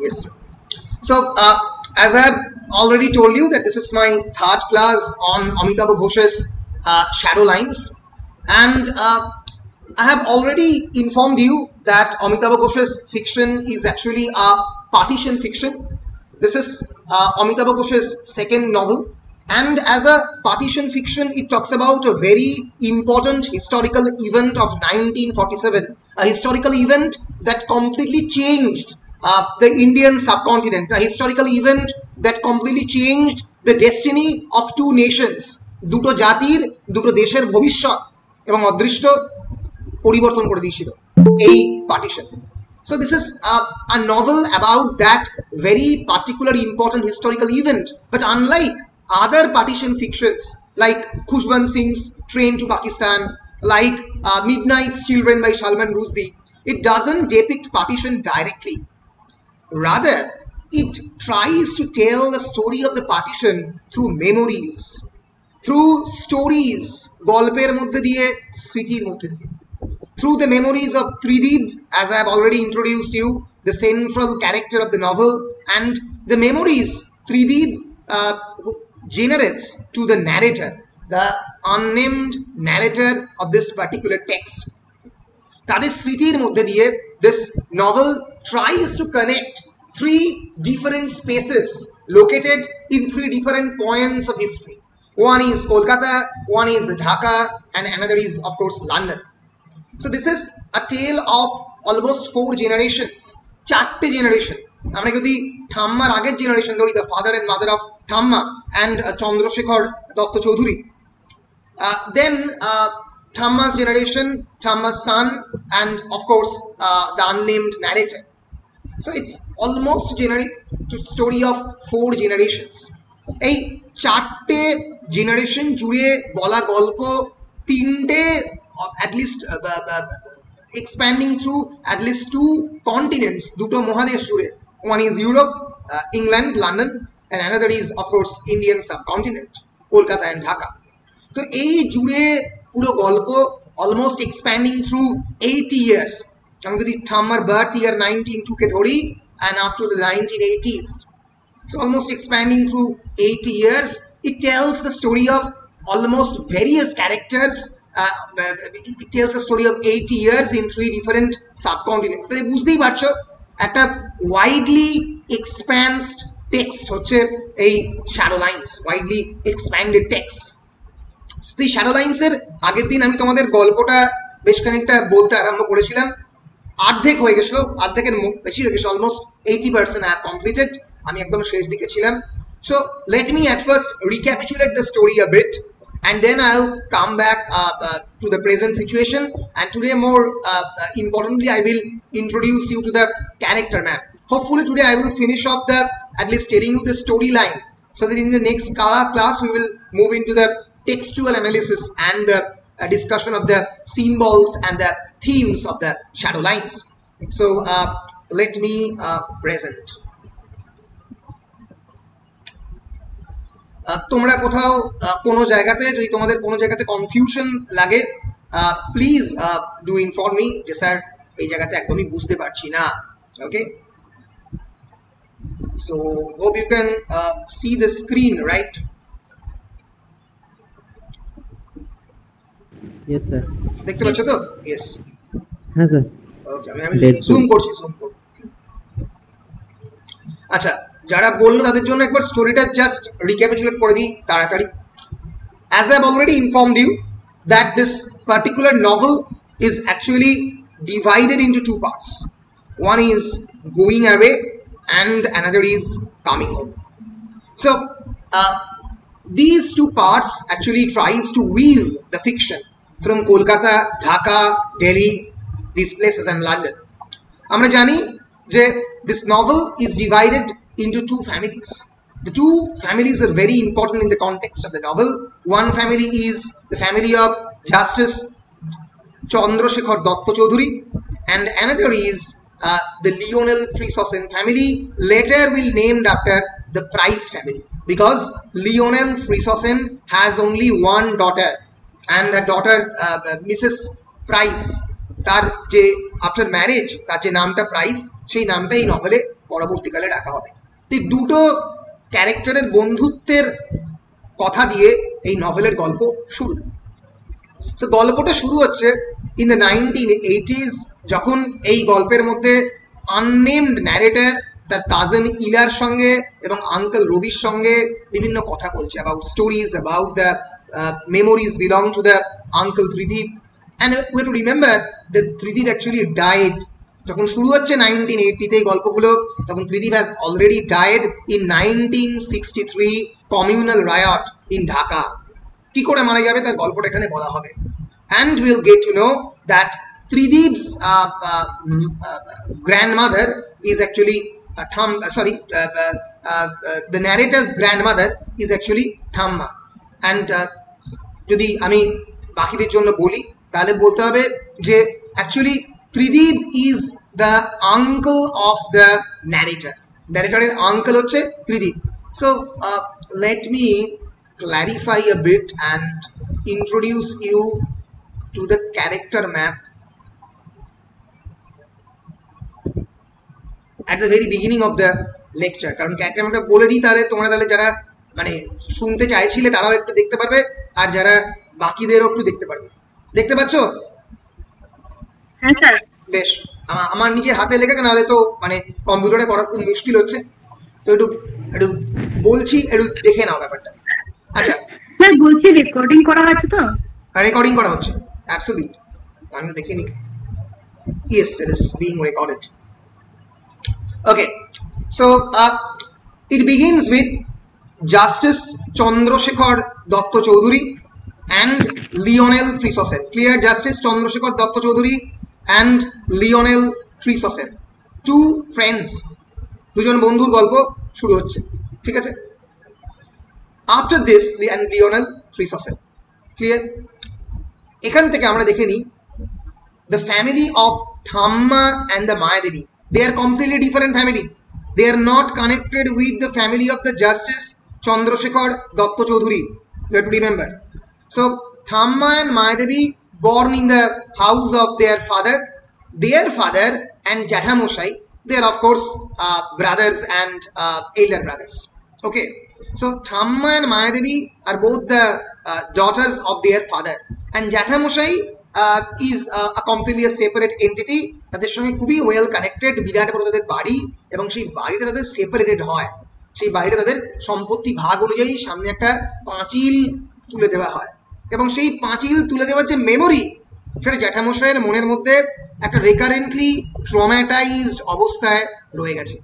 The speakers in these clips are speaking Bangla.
Yes. So, as I have already told you that this is my third class on Amitabh Ghosh's Shadow Lines, and I have already informed you that Amitabh Ghosh's fiction is actually a partition fiction. This is Amitabh Ghosh's second novel, and as a partition fiction, it talks about a very important historical event of 1947, a historical event that completely changed the Indian subcontinent, a historical event that completely changed the destiny of two nations, দুটো জাতির দুটো দেশের ভবিষ্যৎ এবং অদৃষ্ট পরিবর্তন করে দিয়েছিল এই partition. So this is a novel about that very particular important historical event, but unlike other partition fictions like Khushwant Singh's Train to Pakistan, like Midnight's Children by Salman Rushdie, it doesn't depict partition directly. Rather, it tries to tell the story of the partition through memories, through stories, golper moddhe diye, smritir moddhe diye. Through the memories of Tridib, as I have already introduced you, the central character of the novel, and the memories Tridib generates to the narrator, the unnamed narrator of this particular text. Tade smritir moddhe diye, this novel tries to connect three different spaces located in three different points of history. One is Kolkata, one is Dhaka, and another is, of course, London. So this is a tale of almost 4 generations, 4 generation. আমরা যদি ঠাম্মার আগের জেনারেশন ধরি, the father and mother of ঠাম্মা and Chandrashekhar Dutta Chowdhury, then ঠাম্মা's generation, ঠাম্মা's son, and of course the unnamed narrator. So it's almost a story of 4 generations. এই 4টে জেনারেশন জুড়ে বলা গল্প, 3টে at least expanding through at least 2 continents, দুটো মহাদেশ জুড়ে. One is Europe, England, London, and another is of course Indian subcontinent, Kolkata and Dhaka. তো এই জুড়ে পুরো গল্প almost expanding through 80 years. আমি যদি ঠাম্মার বার্থ ইয়ার 1902 কে ধরি and after the 1980s, so almost expanding through 80 years, it tells the story of almost various characters. It tells a story of 80 years in 3 different subcontinents. তাহলে বুঝতেই পারছো একটা widely expanded text হচ্ছে এই Shadow Lines, widely expanded text. তো এই Shadow Lines এর আগের দিন আমি তোমাদের গল্পটা বেশ খানিকটা বলতে আরম্ভ করেছিলাম, অর্ধেক হয়ে গেছিল, অর্ধেকের বেশি হয়ে গেছে, almost 80% I have completed. আমি একদম শেষ দিকে ছিলাম. So let me at first recapitulate the story a bit, and then I'll come back to the present situation, and today more importantly I will introduce you to the character map. Hopefully today I will finish off the, at least telling you the storyline, so that in the next class we will move into the textual analysis and the discussion of the symbols and the themes of the Shadow Lines. So let me present. তোমরা কোথাও কোনো জায়গাতে, যদি তোমাদের কোনো জায়গাতে কনফিউশন লাগে, প্লিজ ডু ইনফর্ম মি যে স্যার এই জায়গাতে একদমই বুঝতে পারছি না. Okay, so hope you can see the screen, right? Yes sir, দেখতে পাচ্ছ তো? ইয়েস, হ্যাঁ স্যার। ওকে, আমি জুম করছি, জুম করব। আচ্ছা, যারা বললো তাদের জন্য একবার স্টোরিটা জাস্ট রিক্যাপিচুলেট করে দিই তাড়াতাড়ি. As I have already informed you that this particular novel is actually divided into 2 parts. One is going away and another is coming home. So these 2 parts actually tries to weave the fiction from Kolkata, Dhaka, Delhi, these places, and London. আমরা জানি যে this novel is divided into 2 families. The 2 families are very important in the context of the novel. One family is the family of Justice Chandrasekhar Datta Chaudhuri, and another is the Lionel Freesausen family, later will named after the Price family, because Lionel Freesausen has only one daughter, and that daughter Mrs. Price, তার যে আফটার ম্যারেজ তার যে নামটা প্রাইস, সেই নামটা এই নভেলে পরবর্তীকালে ডাকা হবে। এই দুটো ক্যারেক্টারের বন্ধুত্বের কথা দিয়ে এই নভেলের গল্প শুরু। সো গল্পটা শুরু হচ্ছে ইন দ্য 1980s, যখন এই গল্পের মধ্যে আননেমড ন্যারেটর তার কাজেন ইলার সঙ্গে এবং আঙ্কেল রবির সঙ্গে বিভিন্ন কথা বলছে about stories, about the memories belong to the uncle Tridip. And we have to remember that Tridip actually died. যখন শুরু হচ্ছে 1980-তে এই গল্পগুলো, তখন Tridip has already died in 1963 communal riot in Dhaka. কি করে মারা যাবে তার গল্পটা এখানে বলা হবে। And we'll get to know that Trideep's grandmother is actually the narrator's grandmother is actually Thamma. And যদি আমি বাকিদের জন্য বলি তাহলে বলতে হবে যে actually Trideep is the uncle of the narrator. Narrator's uncle হচ্ছে Trideep. So let me clarify a bit and introduce you to the character map at the very beginning of the lecture. কারণ ক্যারেক্টার ম্যাপটা বলে দিই তাহলে তোমরা যারা মানে শুনতে চাইছিলে তারাও একটু দেখতে পারবে, আর যারা বাকিদেরও একটু দেখতে পারবে। দেখতে পাচ্ছ? হ্যাঁ স্যার। বেশ, আমার নিজের হাতে লেখা, নাহলে তো মানে কম্পিউটারে করা খুব মুশকিল হচ্ছে, তো একটু একটু বলছি, একটু দেখে নাও ব্যাপারটা। আচ্ছা স্যার, বলছি রেকর্ডিং করা হচ্ছে তো? রেকর্ডিং করা হচ্ছে, absolutely. আমি দেখিনি। Yes, it is being recorded. Okay, so it begins with Justice Chandrasekhar Datta Chaudhary and Lionel Frisosen. Clear? Justice Chandrasekhar Datta Chaudhary and Lionel Frisosen, two friends, দুজন বন্ধুর গল্প শুরু হচ্ছে, ঠিক আছে? After this, and Lionel Frisosen. Clear? এখান থেকে আমরা দেখে নিই the family of Thamma and the Mayadevi. They are completely different family. They are not connected with the family of the Justice Chandrasekhar Datta Chaudhary. You have to remember. So Thamma and Mayadevi born in the house of their father. Their father and Jathamoshai, they are of course brothers and elder brothers. Okay. So Thamma and Mayadevi are both the daughters of their father, and Jathamoshai is a completely a separate entity. তাদের সঙ্গে খুবই ওয়েল কানেক্টেড, বিরাট বড় তাদের বাড়ি, এবং সেই বাড়িতে তাদের সেপারেটেড হয়। সেই বাড়িটা তাদের সম্পত্তি ভাগ অনুযায়ী সামনে একটা পাঁচিল তুলে দেওয়া হয়, এবং সেই পাঁচিল তুলে দেওয়ার যে মেমোরি, সেটা জ্যাঠামশাইয়ের মনের মধ্যে একটা রেকারেন্টলি ট্রমাটাইজড অবস্থায় রয়ে গেছে।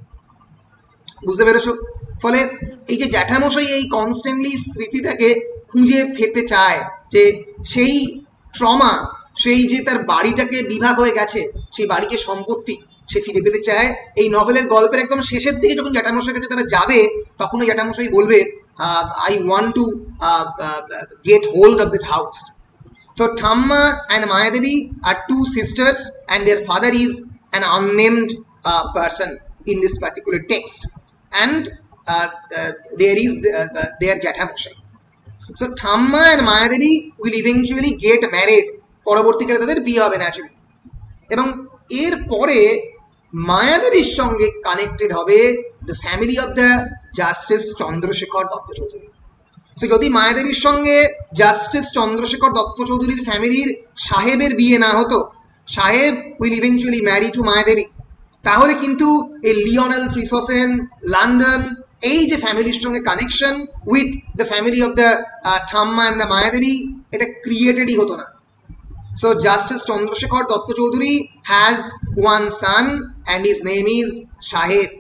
বুঝতে পেরেছো? ফলে এই যে জ্যাঠামশাই এই কনস্ট্যান্টলি স্মৃতিটাকে খুঁজে পেতে চায়, যে সেই ট্রমা, সেই যে তার বাড়িটাকে বিভাগ হয়ে গেছে, সেই বাড়িকে সম্পত্তি সে ফিরে পেতে চায়। এই নভেলের গল্পের একদম শেষের দিকে যখন জ্যাঠামশাইয়ের কাছে তারা যাবে, তখন ওই জ্যাঠামশাই বলবে I want to get hold of that house. So Thamma and Mayadevi are two sisters, and their father is an unnamed person in this particular text, and there is their Jathamoshai. So Thamma and Mayadevi will eventually get married. পরবর্তীকালে তাদের বিয়ে হবে ন্যাচুরালি, এবং এর পরে মায়াদেবীর সঙ্গে কানেক্টেড হবে the family of the justice Chandrashekhar Dutta Chowdhury. So যদি মায়াদেবীর সঙ্গে জাস্টিস চন্দ্রশেখর দত্ত চৌধুরীর ফ্যামিলির সাহেবের বিয়ে না হতো, সাহেব will eventually marry to Mayadevi, তাহলে কিন্তু এই লিওনেল ফ্রিসোসেন, লন্ডন, এই যে ফ্যামিলির সঙ্গে connection with the family of the Thamma and the Mayadevi, এটা ক্রিয়েটেডই হতো না। So Justice Chandrasekhar Datta Chaudhary has one son, and his name is Shaheb.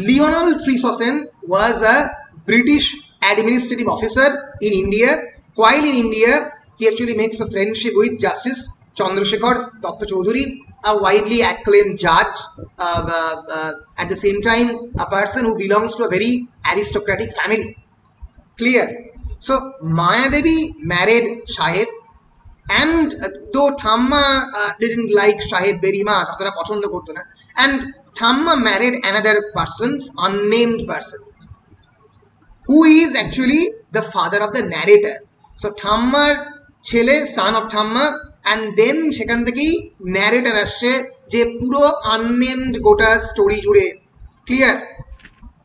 Lionel Frisosen was a British administrative officer in India. While in India, he actually makes a friendship with Justice Chandrasekhar Datta Chaudhary, a widely acclaimed judge, at the same time a person who belongs to a very aristocratic family. Clear? So Mayadevi married Shaheb, and though Thamma didn't like Shaheb very much, otara পছন্দ করতো না, and Thamma married another person's unnamed person, who is actually the father of the narrator. So Thammar ছেলে, son of Thamma, and then সেখান থেকেই narrator আসছে, যে পুরো আননেমড গোটা স্টোরি জুড়ে ক্লিয়ার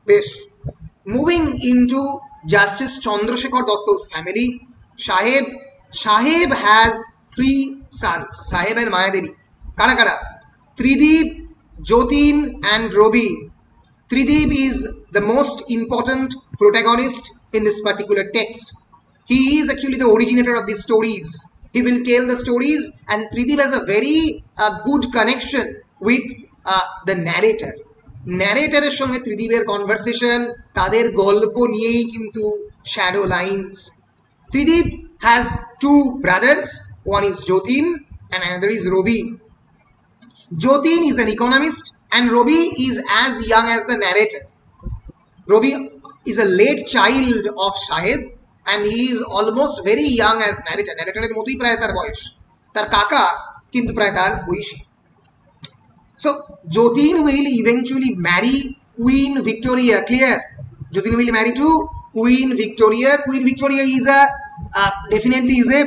বেশ moving into justice Chandrashekhar দত্ত's family সাহেব has 3 sons সাহেব and মায়াদেবী কারা কারা Tridip Jatin and Rabi Tridib is the most important protagonist in this particular text. He is actually the originator of these stories. He will tell the stories, and Tridib has a very good connection with the narrator. Narrator সঙ্গে ত্রিদীপের conversation, তাদের গল্প নিয়েই কিন্তু shadow lines. Tridib has 2 brothers. One is Jotin and another is Robi. Jotin is an economist and Robi is as young as the narrator. Robi is a late child of Saheb and he is almost very young as narrator. Narrator এর মতোই প্রায় তার বয়স, তার কাকা কিন্তু প্রায় তার বয়সী। So Jotin will eventually marry Queen Victoria. Clear? Jotin will marry to Queen Victoria. Queen Victoria is definitely is a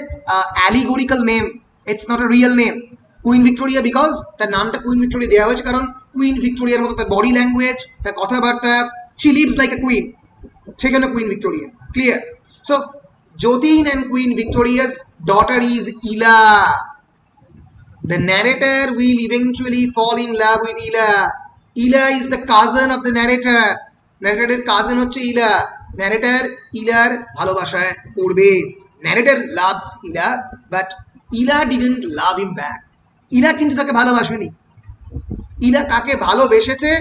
allegorical name. It's not a real name. Queen Victoria because তার নামটা Queen Victoria দেওয়া হয়েছে কারণ Queen Victoria এর মতো তার বডি ল্যাঙ্গুয়েজ, তার কথাবার্তা, she lives like a queen. সেখানে Queen Victoria. Clear? So Jotin and Queen Victoria's daughter is Ila. The narrator will eventually fall in love with Ila. Ila is the cousin of the narrator. Narrator cousin হচ্ছে Ila. Narrator Ilaর ভালোবাসায় পড়বে. Narrator loves Ila, but Ila didn't love him back. Ila কিন্তু তাকে ভালোবাসেনি। Ila কাকে ভালোবেসেছে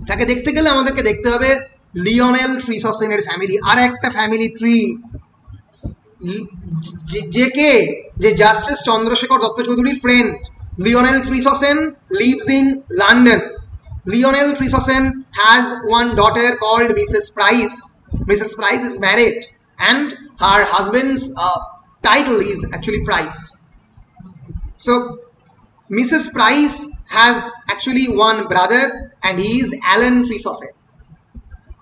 তাকে দেখতে গেলে আমাদেরকে দেখতে হবে লিওনেল ট্রিসসেনের ফ্যামিলি, আর একটা ফ্যামিলি ট্রি। যে জাস্টিস চন্দ্রশেখর দত্ত চৌধুরীর friend Lionel Tresawsen lives in London. Lionel Trissosson has one daughter called Mrs. Price. Mrs. Price is married and her husband's title is actually Price. So Mrs. Price has actually one brother and he is Alan Trissosson.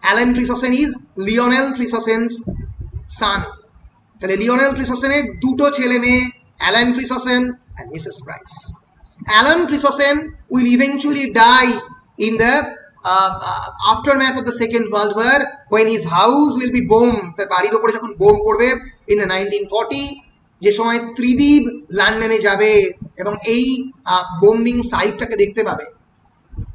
Alan Trissosson is Lionel Trissossen's son. তাহলে লিওনেল ট্রিসসেনের দুটো ছেলে মেয়ে, Alan Trissosson and Mrs. Price. Alan Trissosson will eventually die in the aftermath of the Second World War when his house will be bombed. তার বাড়ির উপরে যখন বোম পড়বে in the 1940, যে সময় ত্রিদীপ লন্ডনে যাবে এবং এই বোম্বিং সাইটটাকে দেখতে পাবে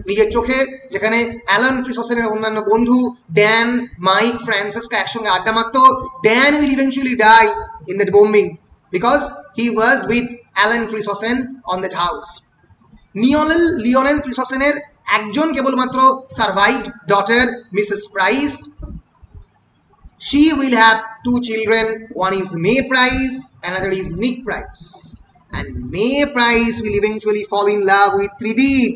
নিজের চোখে, যেখানে অ্যালান ট্রিসসেনের অন্যান্য বন্ধু ড্যান, মাইক, ফ্রান্সিসকা একসঙ্গে আড্ডা মারত। Dan will eventually die in that bombing because he was with Alan Trissosson on that house. Lionel ট্রিসসেনের একজন কেবলমাত্র survived daughter Mrs Price. She will have 2 children. One is May Price, another is Nick Price. And May Price will eventually fall in love with Tridip.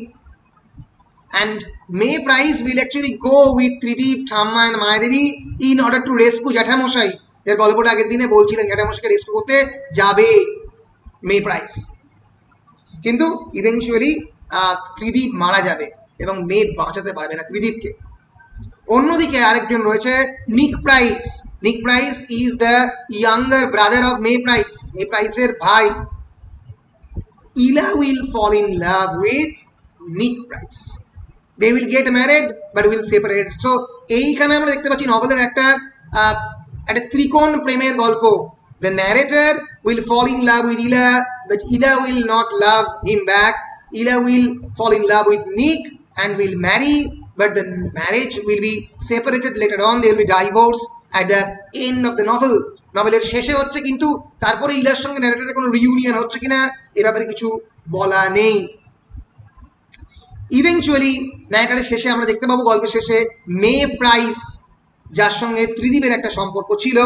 And May Price will actually go with Tridip, Thamma and Mayadevi in order to rescue জ্যাঠামশাই। এর গল্পটা আগের দিনে বলছিলেন, জ্যাঠামশাইকে রেস্কিউ করতে যাবে মে প্রাইস, কিন্তু ইভেনচুয়ালি ত্রিদীপ মারা যাবে এবং মে বাঁচাতে পারবে না ত্রিদীপকে। অন্যদিকে আরেকজন রয়েছে Nick Price. Nick Price is the younger brother of May Price, May প্রাইসের ভাই। Ila will fall in love with Nick Price. They will get married but will separate. So এইখানে আমরা দেখতে পাচ্ছি নভেলের একটা ত্রিকোণ প্রেমের গল্প। The narrator will fall in love with Ila, but Ila will not love him back. Ila will fall in love with Nick and will marry, but the marriage will be separated later on. They will be divorced at the end of the novel. নভেলের শেষে হচ্ছে, কিন্তু তারপরে ইলার সঙ্গে ন্যারেটরের কোনো রিউনিয়ন হচ্ছে কিনা এ ব্যাপারে কিছু বলা নেই। ইভেনচুয়ালি ন্যারেটরের শেষে আমরা দেখতে পাবো গল্পের শেষে মে প্রাইস, যার সঙ্গে ত্রিদীপের একটা সম্পর্ক ছিল,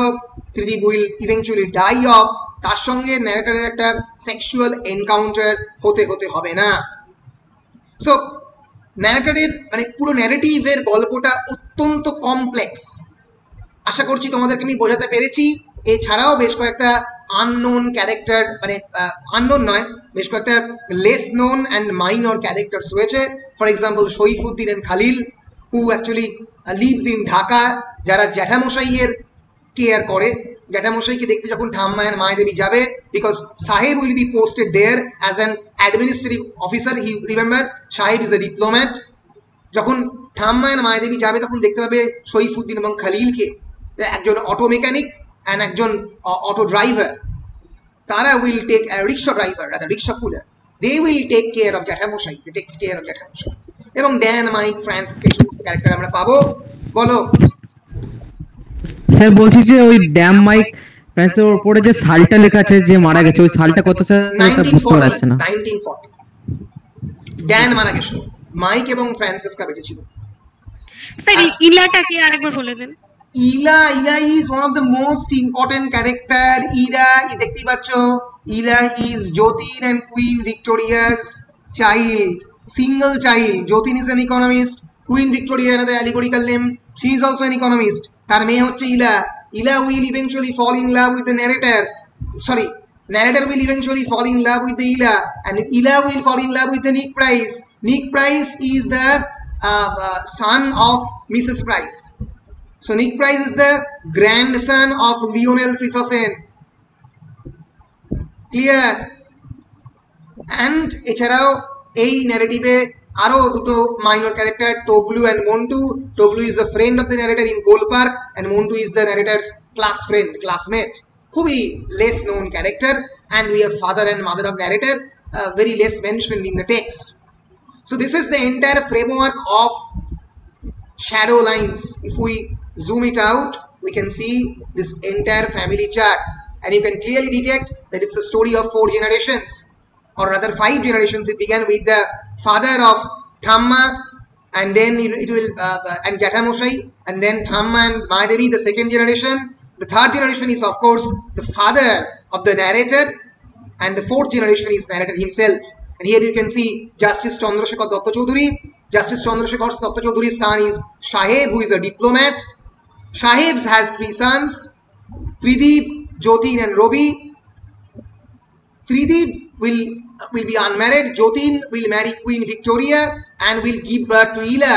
Tridib will eventually die of, তার সঙ্গে ন্যারেটরের একটা সেক্সুয়াল এনকাউন্টার হতে হবে না। সো ন্যারেটরের পুরো ন্যারেটিভের গল্পটা অত্যন্ত কমপ্লেক্স। আশা করছি তোমাদেরকে আমি বোঝাতে পেরেছি। এছাড়াও বেশ কয়েকটা আননোন ক্যারেক্টার, আননোন নয়, বেশ কয়েকটা less known and minor characters রয়েছে। For example Saifuddin and Khalil, who actually lives in Dhaka, যারা জ্যাঠামশাইয়ের কেয়ার করে জ্যাঠামশাইকে দেখতে যখন ঠাম্মা and মায়াদেবী যাবে, because Sahib will be posted there as an administrative officer. He remember Sahib is a diplomat. যখন ঠাম্মা and মায়াদেবী যাবে তখন দেখতে পাবে সইফুদ্দিন এবং খালিলকে, একজন অটো মেকানিক and একজন অটো ড্রাইভার, তারা will take a rickshaw driver, rather rickshaw puller. They will take care of জ্যাঠামশাই, they takes care of জ্যাঠামশাই। এবং ড্যান, মাইক, ফ্রান্সিস এই সমস্ত ক্যারেক্টার আমরা পাবো। বলো স্যার, বলছি যে ওই ড্যাম মাইক ফ্রান্সের উপরে যে সালটা লেখা আছে যে মারা গেছে, ওই সালটা কত স্যার? বুঝতে পারছি না। 1940 ড্যান মারা গেছিল, মাইক এবং ফ্রান্সিসকা বেঁচে ছিল। স্যার ইলাটা কি আরেকবার বলে দেন। ইলা is one of the most important character. ইলা দেখতেই পাচ্ছ, ইলা is Jyotin and Queen Victoria's child, single child. Jyotin is an economist, Queen Victoria another allegorical name, she is also an economist. তার মেয়ে হচ্ছে ইলা। ইলা will eventually fall in love with the narrator, narrator will eventually fall in love with the Ila, and Ila will fall in love with the Nick Price. Nick Price is the son of Mrs. Price. So Nick Price is the grandson of Lionel Frisosen. Clear? And এছাড়াও এই ন্যারেটিভে আরো দুটো minor character, Toglu and Montu. Toglu is a friend of the narrator in Gold Park and Montu is the narrator's classmate. খুবই less known character, and we have father and mother of narrator, very less mentioned in the text. So this is the entire framework of shadow lines. If we zoom it out, we can see this entire family chart, and you can clearly detect that it's a story of 4 generations, or rather 5 generations. It began with the father of Thamma, and then it will and Jathamoshai, and then Thamma and Mayadevi, the second generation. The third generation is of course the father of the narrator, and the fourth generation is narrator himself. And here you can see Justice Chandrasekhar Datta Chaudhary. Justice Chandrasekhar Datta Chaudhary's son is Sahib, who is a diplomat. Sahib has 3 sons, Tridip, Jyotin and Robi. Tridip will be unmarried, Jyotin will marry Queen Victoria and will give birth to Ila,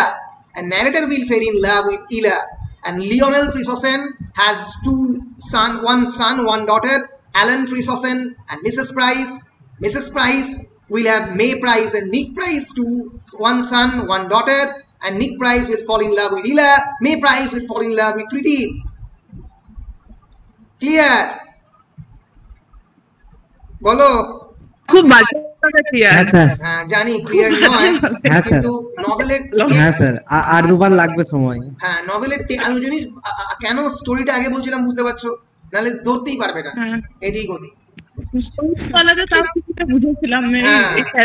and narrator will fall in love with Ila. And Lionel Frisosen has 1 son, 1 daughter, Alan Frisosen and Mrs. Price. Mrs. Price will have May Price and Nick Price, 1 son, 1 daughter, and Nick Price will fall in love with Ila. May Price will fall in love with Tridip. Clear? বলো। খুব ভালো ক্লিয়ার। হ্যাঁ স্যার, হ্যাঁ জানি ক্লিয়ার নয়, কিন্তু নভেলের হ্যাঁ স্যার আর দুবার লাগবে সময়। হ্যাঁ নভেলের আমি জানিস কেন স্টোরিটা আগে বলছিলাম, বুঝতে পারছো? নালে ধরতেই পারবে না এদিক ওদিক। আলাদা তাও কিছুটা বুঝেছিলাম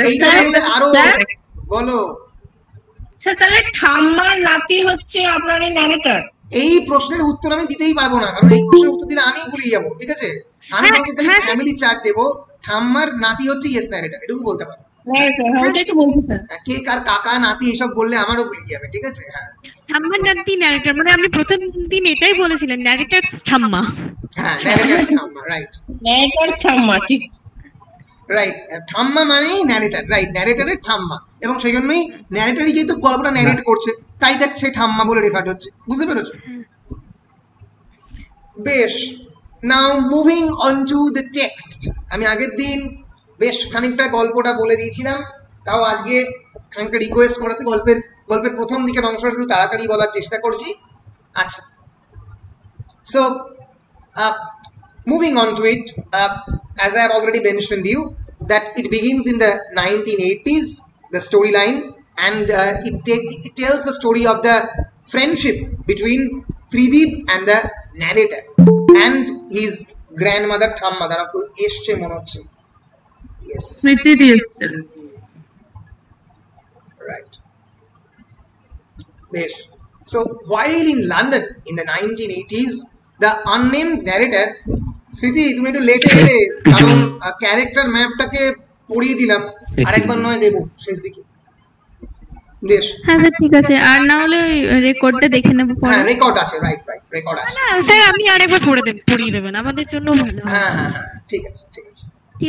এইটা বললে আরো। বলো স্যার, তাহলে ঠাম্মার নাতি হচ্ছে আপনার এই ন্যারেটর? এই প্রশ্নের উত্তর আমি দিতেই পারবো না, কারণ এই প্রশ্নের উত্তর দিলে আমি ভুলে যাবো। ঠিক আছে, আমি তোমাকে তাহলে ফ্যামিলি চার্ট দেবো। ঠাম্মার নাতি হচ্ছে ইয়েস ন্যারেটর, এটুকু বলতে পারবো। ওটাই তো বলছি স্যার। কে কার কাকা নাতি এসব বললে আমারও ভুলে যাবে। ঠিক আছে, হ্যাঁ ঠাম্মার নাতি ন্যারেটর, মানে আমি প্রথম দিন এটাই বলেছিলাম, ন্যারেটরস ঠাম্মা। হ্যাঁ ন্যারেটরস ঠাম্মা, রাইট। ন্যারেটরস ঠাম্মা, ঠিক রাইট। ঠাম্মা মানেই ন্যারেটর, রাইট, ন্যারেটরের ঠাম্মা। এবং সেই জন্যই ন্যারেটরই যেহেতু গল্পটা ন্যারেট করছে, তাই তার সে ঠাম্মা বলে রেফার হচ্ছে। বুঝতে পেরেছো? বেশ, নাও moving on to the text. আমি আগের দিন বেশ খানিকটা গল্পটা বলে দিয়েছিলাম, তাও আজকে খানিকটা রিকোয়েস্ট করাতে গল্পের প্রথম দিকের অংশটা একটু তাড়াতাড়ি বলার চেষ্টা করছি। আচ্ছা, so moving on to it, as I have already mentioned you, that it begins in the 1980s, the storyline, and it tells the story of the friendship between Tridip and the narrator and his grandmother Thamma. Dara ko esche mone hocche, yes, right. Besh. So while in London in the 1980s, the unnamed narrator, স্মৃতি তুমি একটু লেটে এলে, কারণ ক্যারেক্টার ম্যাপটাকে পড়িয়ে দিলাম, আরেকবার নয় দেবো শেষ দিকে। বেশ, হ্যাঁ স্যার ঠিক আছে, আর না হলে রেকর্ডটা দেখে নেব পরে। হ্যাঁ রেকর্ড আছে, রাইট, রেকর্ড আছে। না স্যার আপনি আরেকবার পড়িয়ে দেবেন, আমাদের জন্য ভালো। হ্যাঁ হ্যাঁ হ্যাঁ ঠিক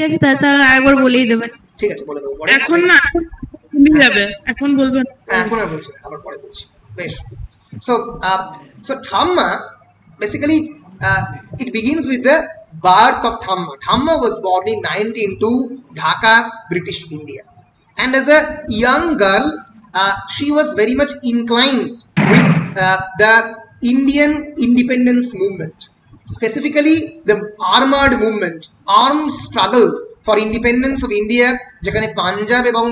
আছে স্যার আরেকবার বলেই দেবেন। ঠিক আছে, বলে দেবো পরে। এখন না ভুলে যাবে, এখন বলবেন। হ্যাঁ এখন আর বলছি না, আবার পরে বলছি। বেশ, so Thamma basically it begins with the birth of Thamma. Thamma was born in 1902, Dhaka, British India. And as a young girl, she was very much inclined with the Indian independence movement, specifically the armored movement, armed struggle for independence of India, যেখানে পাঞ্জাব এবং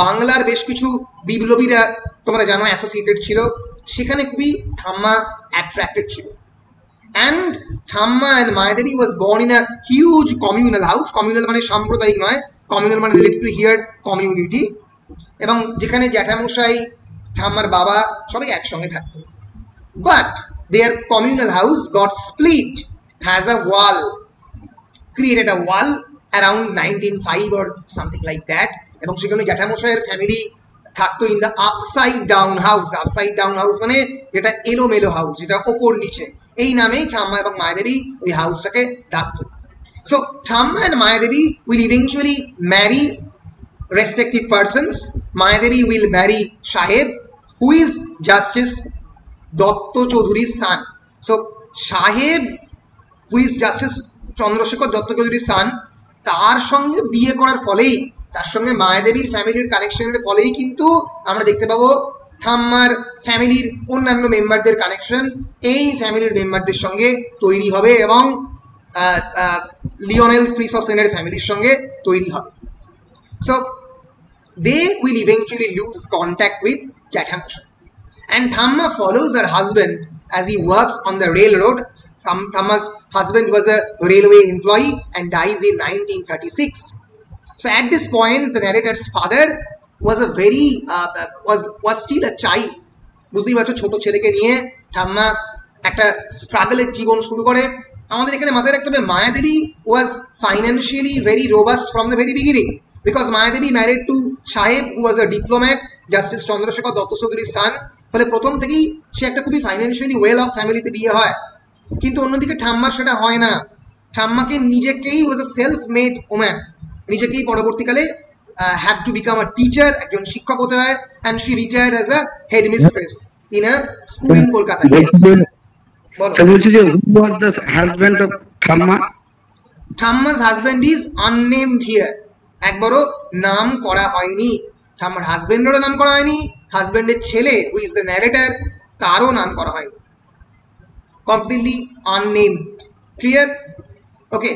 বাংলার বেশ কিছু বিপ্লবীরা তোমরা জানো অ্যাসোসিয়েটেড ছিল, সেখানে খুবই ঠাম্মা অ্যাট্রাক্টেড ছিল। And Thamma and Mayadevi was born in a huge communal house. Communal মানে সাম্প্রদায়িক নয়, communal মানে related to here community, এবং যেখানে জ্যাঠামশাই ঠাম্মার বাবা সবাই একসঙ্গে থাকতো। But their communal house got split, has a wall, created a wall around 1905 or something like that, এবং সেখানে জ্যাঠামশাইয়ের ফ্যামিলি থাকতো in the upside down house. Upside down house মানে যেটা এলোমেলো হাউস, যেটা ওপর নিচে, এই নামেই ঠাম্মা এবং মায়াদেবী ওই হাউসটাকে ডাকতো। So Thamma and Mayadevi will eventually marry respective persons. Mayadevi will marry Saheb, who is Justice Datta Chaudhury's son. So Saheb, who is Justice Chandrasekhar Datta Chaudhury's son, তার সঙ্গে বিয়ে করার ফলেই, তার সঙ্গে মায়াদেবীর ফ্যামিলির কানেকশনের ফলেই কিন্তু আমরা দেখতে পাবো ঠাম্মার ফ্যামিলির অন্যান্য মেম্বারদের কানেকশন এই ফ্যামিলির মেম্বারদের সঙ্গে তৈরি হবে এবং লিওনেল ফ্রিসসেনের ফ্যামিলির সঙ্গে তৈরি হবে। So they will eventually lose contact with Jethamoshai, and Thamma follows her husband as he works on the railroad. Thamma's husband was a railway employee and dies in 1936. So at this point, the narrator's father was a very was still a child. বুঝতেই পারছো, ছোট ছেলেকে নিয়ে ঠাম্মা একটা স্ট্রাগলের জীবন শুরু করে। আমাদের এখানে মাথায় রাখতে হবে Mayadevi was financially very robust from the very beginning, because Mayadevi married to Saheb, who was a diplomat, Justice Chandrasekhar Datta Chaudhury's son. ফলে প্রথম থেকেই সে একটা খুবই ফাইন্যান্সিয়ালি ওয়েল অফ ফ্যামিলিতে বিয়ে হয়। কিন্তু অন্যদিকে ঠাম্মার সেটা হয় না। ঠাম্মাকে নিজেকেই ওয়াজ আ সেলফ মেড ওম্যান, নিজেকেই পরবর্তীকালে had to become a teacher, একজন শিক্ষক হতে হয়, and she retired as a head mistress in a school in Kolkata. Yes, বলো। বলছি যে who was the husband of Thamma? Thamma's husband is unnamed here. একবারও নাম করা হয়নি। ঠাম্মার হাজবেন্ডেরও নাম করা হয়নি, হাজবেন্ডের ছেলে হু ইজ দ্য ন্যারেটর তারও নাম করা হয়নি। Completely unnamed. Clear? Okay,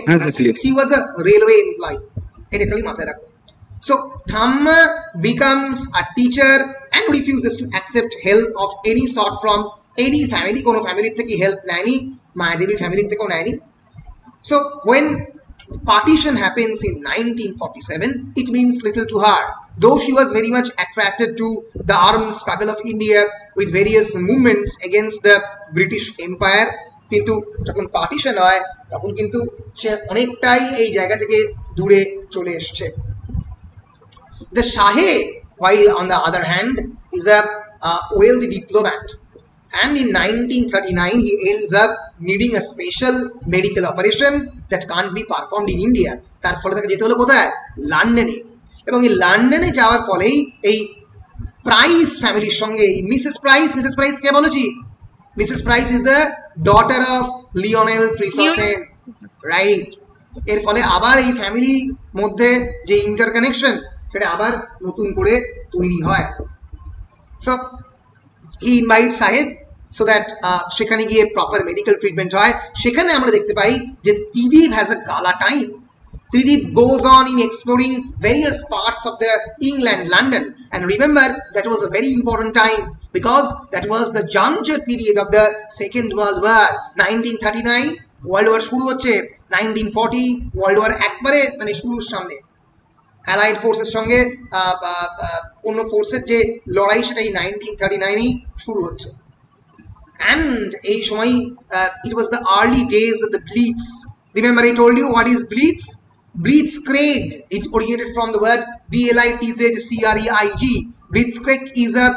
she was a railway employee, এটা খালি মাথায় রাখো। So Thamma becomes a teacher and refuses to accept help of any sort from any family. কোনো ফ্যামিলির থেকে হেল্প নেয়নি, মায়াদেবী ফ্যামিলির থেকেও নেয়নি। So when partition happens in 1947, it means little to her. Though she was very much attracted to the armed struggle of India with various movements against the British Empire, কিন্তু যখন পার্টিশন হয় তখন কিন্তু সে অনেকটাই এই জায়গা থেকে দূরে চলে এসছে। The Saheb, while on the other hand, is a wealthy diplomat, and in 1939 he ends up needing a special medical operation that can't be performed in India. তার ফলে তাকে যেতে হলো কোথায়? লন্ডনে। এবং এই লন্ডনে যাওয়ার ফলেই এই প্রাইস ফ্যামিলির সঙ্গে মিসেস প্রাইস কে বলেছি? Mrs Price is the daughter of Lionel Tresawsen, right? এর ফলে আবার এই ফ্যামিলির মধ্যে যে ইন্টারকানেকশন সেটা আবার নতুন করে তৈরি হয়। সো হি ইনভাইট সাহেব so that সেখানে গিয়ে প্রপার মেডিকেল ট্রিটমেন্ট হয়। সেখানে আমরা দেখতে পাই যে ত্রিদীপ হ্যাজ আ গালা time. Tridip goes on in exploring various parts of the England, London, and remember that was a very important time because that was the juncture period of the Second World War. 1939 World War শুরু হচ্ছে, 1940 World War একবারে মানে শুরুর সামনে। অ্যালাইড ফোর্সের সঙ্গে অন্য ফোর্সের যে লড়াই সেটাই 1939 শুরু হচ্ছে। And এই সময় it was the early days of the Blitz. Remember I told you what is Blitz? Blitzkrieg, it originated from the word Blitzkrieg. Blitzkrieg is a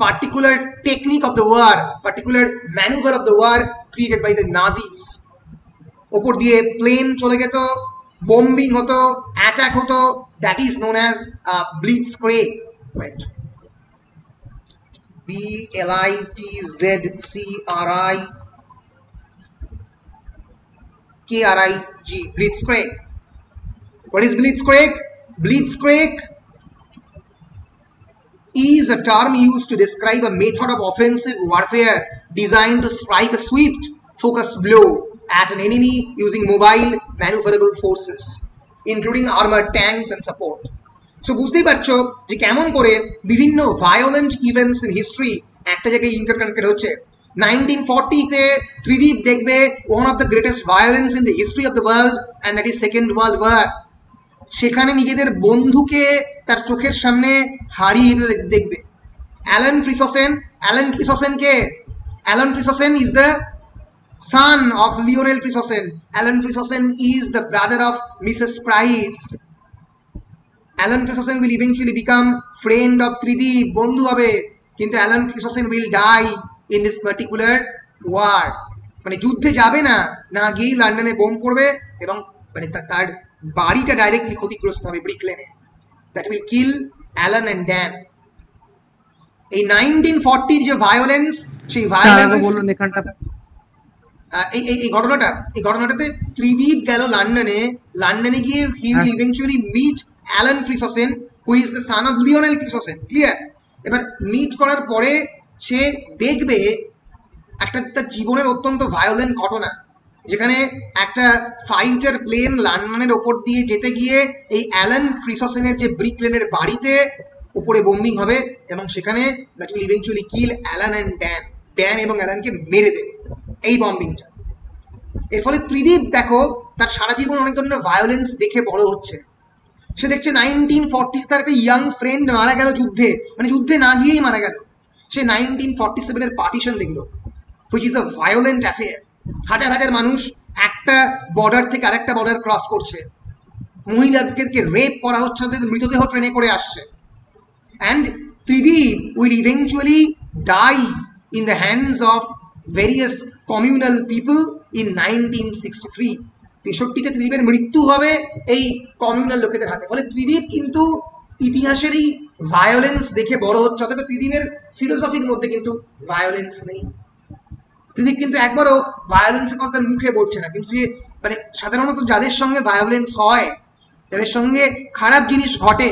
particular technique of the war, particular maneuver of the war created by the Nazis. ওপর দিয়ে প্লেন চলে যেত, বোম্বিং হতো, অ্যাটাক হতো, that is known as Blitzkrieg. Wait. Blitzkrieg. K-R-I-G, Blitzkrieg. What is Blitzkrieg? Blitzkrieg is a term used to describe a method of offensive warfare designed to strike a swift, focused blow at an enemy using mobile, maneuverable forces, including armored tanks and support. So বুঝতেই পারছো যে কেমন করে বিভিন্ন violent events in history একটা জায়গায় interconnected হচ্ছে। 1940-তে ত্রিদীপ দেখবে one of the greatest violence in the history of the world, and that is Second World War. সেখানে নিজেদের বন্ধুকে তার চোখের সামনে হারিয়ে দেখবে। অ্যালান প্রিসোসেন কে? Alan Tresawsen is the son of Lionel Prisosen. Alan Prisosen is the brother of Mrs. Price. Alan Prisosen will eventually become friend of Trideep, বন্ধু হবে, কিন্তু Alan Prisosen will die in this particular war. মানে যুদ্ধে যাবে না, না গিয়ে লন্ডনে বোম করবে এবং মানে তার বাড়িটা ডাইরেক্টলি ক্ষতিগ্রস্ত হবে ব্রিক লেনে। That will kill Alan and Dan. এই 1940 যে ভায়োলেন্স, সেই ভায়োলেন্স বলুন এখানটা এই ঘটনাটাতে ত্রিদীপ গেল লন্ডনে গিয়ে he will eventually meet Alan Tresawsen, who is the son of Lionel Tresawsen. Clear? এবার মিট করার পরে সে দেখবে একটা তার জীবনের অত্যন্ত ভায়োলেন্ট ঘটনা, যেখানে একটা ফাইটার প্লেন লন্ডনের ওপর দিয়ে যেতে গিয়ে এই অ্যালান প্রিসোসেনের যে ব্রিক লেনের বাড়িতে উপরে বোম্বিং হবে এবং সেখানে that will eventually kill Alan and Dan এবং অ্যালানকে মেরে দেবে এই বম্বিংটা। এর ফলে ত্রিদীপ দেখো তার সারা জীবন অনেক ধরনের ভায়োলেন্স দেখে বড় হচ্ছে। সে দেখছে 1940 তার একটা ইয়াং ফ্রেন্ড মারা গেল যুদ্ধে, মানে যুদ্ধে না গিয়েই মারা গেল। সে 1947-এর পার্টিশন দেখলো, which is a violent affair. হাজার হাজার মানুষ একটা বর্ডার থেকে আরেকটা বর্ডার ক্রস করছে, মহিলাদেরকে রেপ করা হচ্ছে, তাদের মৃতদেহ ট্রেনে করে আসছে। And Tridib will eventually die in the hands of various communal people in 1963. 63-তে ত্রিদীপের মৃত্যু হবে এই কমিউনাল লোকেদের হাতে। ফলে ত্রিদীপ কিন্তু ইতিহাসের এই ভায়োলেন্স দেখে বড় হচ্ছে, অথচ ত্রিদীপের ফিলোসফির মধ্যে কিন্তু ভায়োলেন্স নেই। ত্রিদীপ কিন্তু একবারও ভায়োলেন্সের কথা মুখে বলছে না, কিন্তু মানে সাধারণত যাদের সঙ্গে ভায়োলেন্স হয়, যাদের সঙ্গে খারাপ জিনিস ঘটে,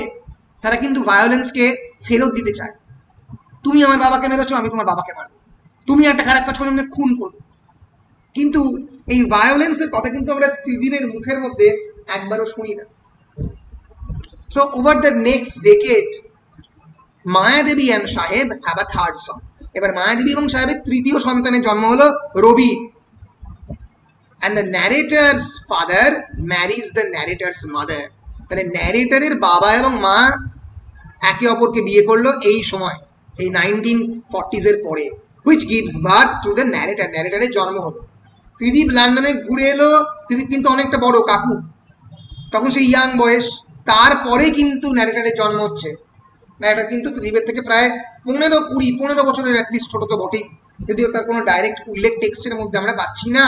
তারা কিন্তু ভায়োলেন্সকে ফেরত দিতে চায়। তুমি আমার বাবাকে মেরেছো, আমি তোমার বাবাকে মারবো। তুমি একটা খারাপ কাজ করে আমাকে খুন করবো। কিন্তু এই ভায়োলেন্সের কথা কিন্তু আমরা ত্রিদীপের মুখের মধ্যে একবারও শুনি না। So over the next decade Mayadevi and Saheb have a third son. এবার মায়াদেবী এবং সাহেবের তৃতীয় সন্তানের জন্ম হলো Robi. And the narrator's father marries the narrator's mother. তাহলে ন্যারেটারের বাবা এবং মা একে অপরকে বিয়ে করলো এই সময়, এই 1940s-এর পরে, which gives birth to the narrator. ন্যারেটারের জন্ম হলো। ত্রিদীপ লন্ডনে ঘুরে এলো, ত্রিদীপ কিন্তু অনেকটা বড় কাকু, তখন সেই ইয়াং বয়স। তারপরে কিন্তু ন্যারেটারের জন্ম হচ্ছে। ন্যারেটার কিন্তু ত্রিদীপের থেকে প্রায় 15 বছরের অ্যাটলিস্ট ছোট তো বটেই, যদিও তার কোনো ডাইরেক্ট উল্লেখ টেক্সটের মধ্যে আমরা পাচ্ছি না।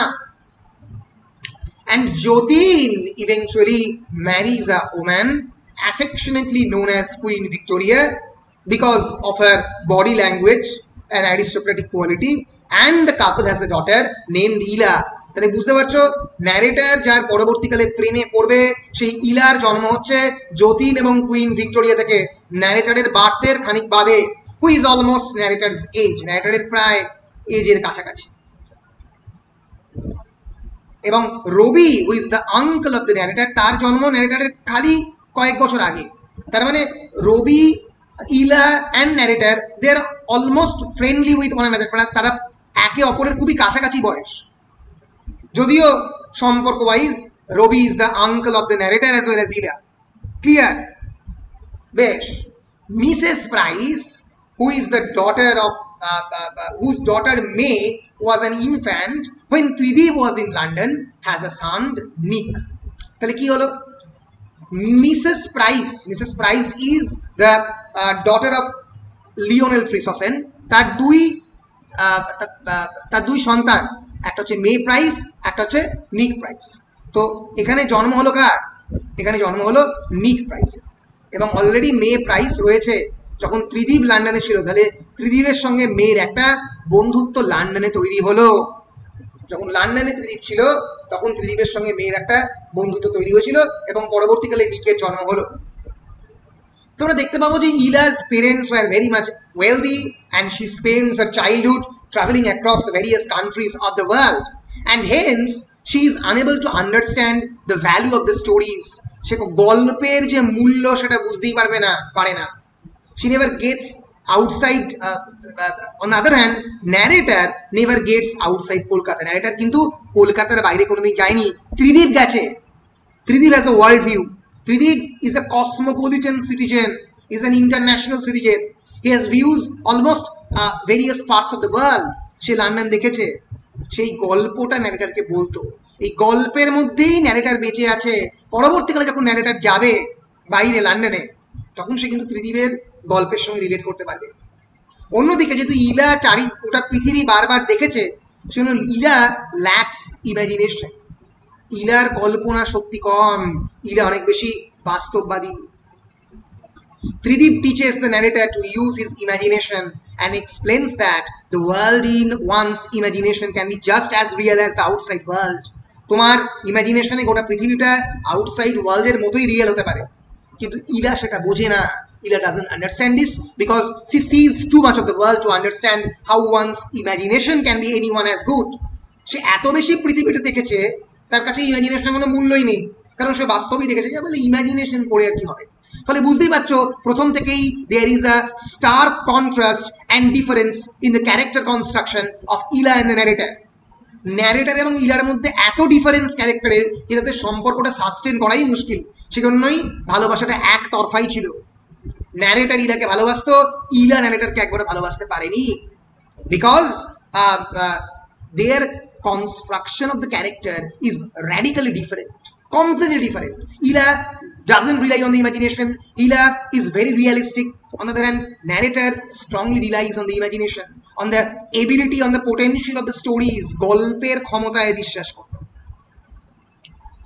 And Jyotin eventually marries a woman affectionately known as Queen Victoria because of her body language and aristocratic quality, and the couple has a daughter named Ila. তাহলে বুঝতে পারছো, ন্যারেটার যার পরবর্তীকালে প্রেমে পড়বে, সেই ইলার জন্ম হচ্ছে যতীন এবং কুইন ভিক্টোরিয়া থেকে ন্যারেটারের বার্থের খানিক বাদে, who is almost narrator's age, ন্যারেটারের প্রায় এজের কাছাকাছি। এবং Robi who is the uncle of the narrator, তার জন্ম ন্যারেটারের খালি কয়েক বছর আগে। তার মানে Robi, Ila and narrator they are almost friendly with one another, তারা একে অপরের খুবই কাছাকাছি বয়স। যদিও সম্পর্ক wise Robi is the uncle of the narrator as well as Ila. Clear? বেশ। Mrs Price, who is the daughter of whose daughter May was an infant when Trideep was in London, has a son Nick. তাহলে কি হলো? Mrs. Price is the daughter of Lionel Prisosen. তার দুই সন্তান, একটা হচ্ছে মে প্রাইস, একটা হচ্ছে নিক প্রাইস। তো এখানে জন্ম হলো কার? এখানে জন্ম হলো নিক প্রাইস। এবং অলরেডি মে প্রাইস রয়েছে যখন ত্রিদীপ লন্ডনে ছিল। তাহলে ত্রিদীপের সঙ্গে মেয়ের একটা বন্ধুত্ব লন্ডনে তৈরি হলো। যখন লন্ডনে ত্রিদীপ ছিল তখন ত্রিদীপের সঙ্গে মেয়ের একটা বন্ধুত্ব তৈরি হয়েছিল এবং পরবর্তীকালে নিকের জন্ম হলো। তোমরা দেখতে পাবো যে ইলা's parents were very much wealthy and she spends her childhood traveling across the various countries of the world and hence she is unable to understand the value of the stories. সে গল্পের যে মূল্য সেটা বুঝতেই পারে না। She never gets outside on the other hand narrator never gets outside Kolkata. narrator কিন্তু কলকাতার বাইরে কোনোদিন যায়নি, ত্রিদীপ গেছে। Tridip has a world view. Trideep is a cosmopolitan citizen, is an international citizen. He has views almost various parts of the world. Say London দেখেছে, সেই গল্পটা ন্যারেটরকে বলতো। এই গল্পের মধ্যেই ন্যারেটর বেঁচে আছে। পরবর্তীকালে যখন ন্যারেটর যাবে বাইরে লন্ডনে তখন সে কিন্তু ত্রিদীপের গল্পের সঙ্গে রিলেট করতে পারবে। অন্যদিকে যেহেতু ইলা ওটা পৃথিবী বারবার দেখেছে সেজন্য ইলা ল্যাক্স ইমাজিনেশন। ইলার কল্পনা শক্তি কম, ইলা অনেক বেশি বাস্তববাদী। Trideep teaches the narrator to use his imagination and explains that the world in one's imagination can be just as real as the outside world. তোমার ইমাজিনেশনে গোটা পৃথিবীটা আউটসাইড ওয়ার্ল্ডের মতোই রিয়েল হতে পারে, কিন্তু ইলা সেটা বোঝে না। Ila doesn't understand this because she sees too much of the world to understand how one's imagination can be anyone as good. সে এত বেশি পৃথিবীটা দেখেছে তার কাছে ইমাজিনেশনের কোনো মূল্যই নেই, কারণ সে বাস্তবই দেখেছে। যে বলে ইমাজিনেশন করে আর কি হবে। ফলে বুঝতেই পারছো প্রথম থেকেই there is a stark contrast and difference in the character construction of Ila and the narrator. Narrator এবং ইলার মধ্যে এত ডিফারেন্স ক্যারেক্টারের যে তাদের সম্পর্কটা সাস্টেন করাই মুশকিল। সেজন্যই ভালোবাসাটা একতরফাই ছিল। ন্যারেটার ইলাকে ভালোবাসতো, ইলা ন্যারেটারকে একবারে ভালোবাসতে পারেনি, because there construction of the character is radically different, completely different. Ila doesn't rely on the imagination. Ila is very realistic. On the other hand, narrator strongly relies on the imagination, on the ability, on the potential of the stories. গল্পের ক্ষমতায় বিশ্বাস করত।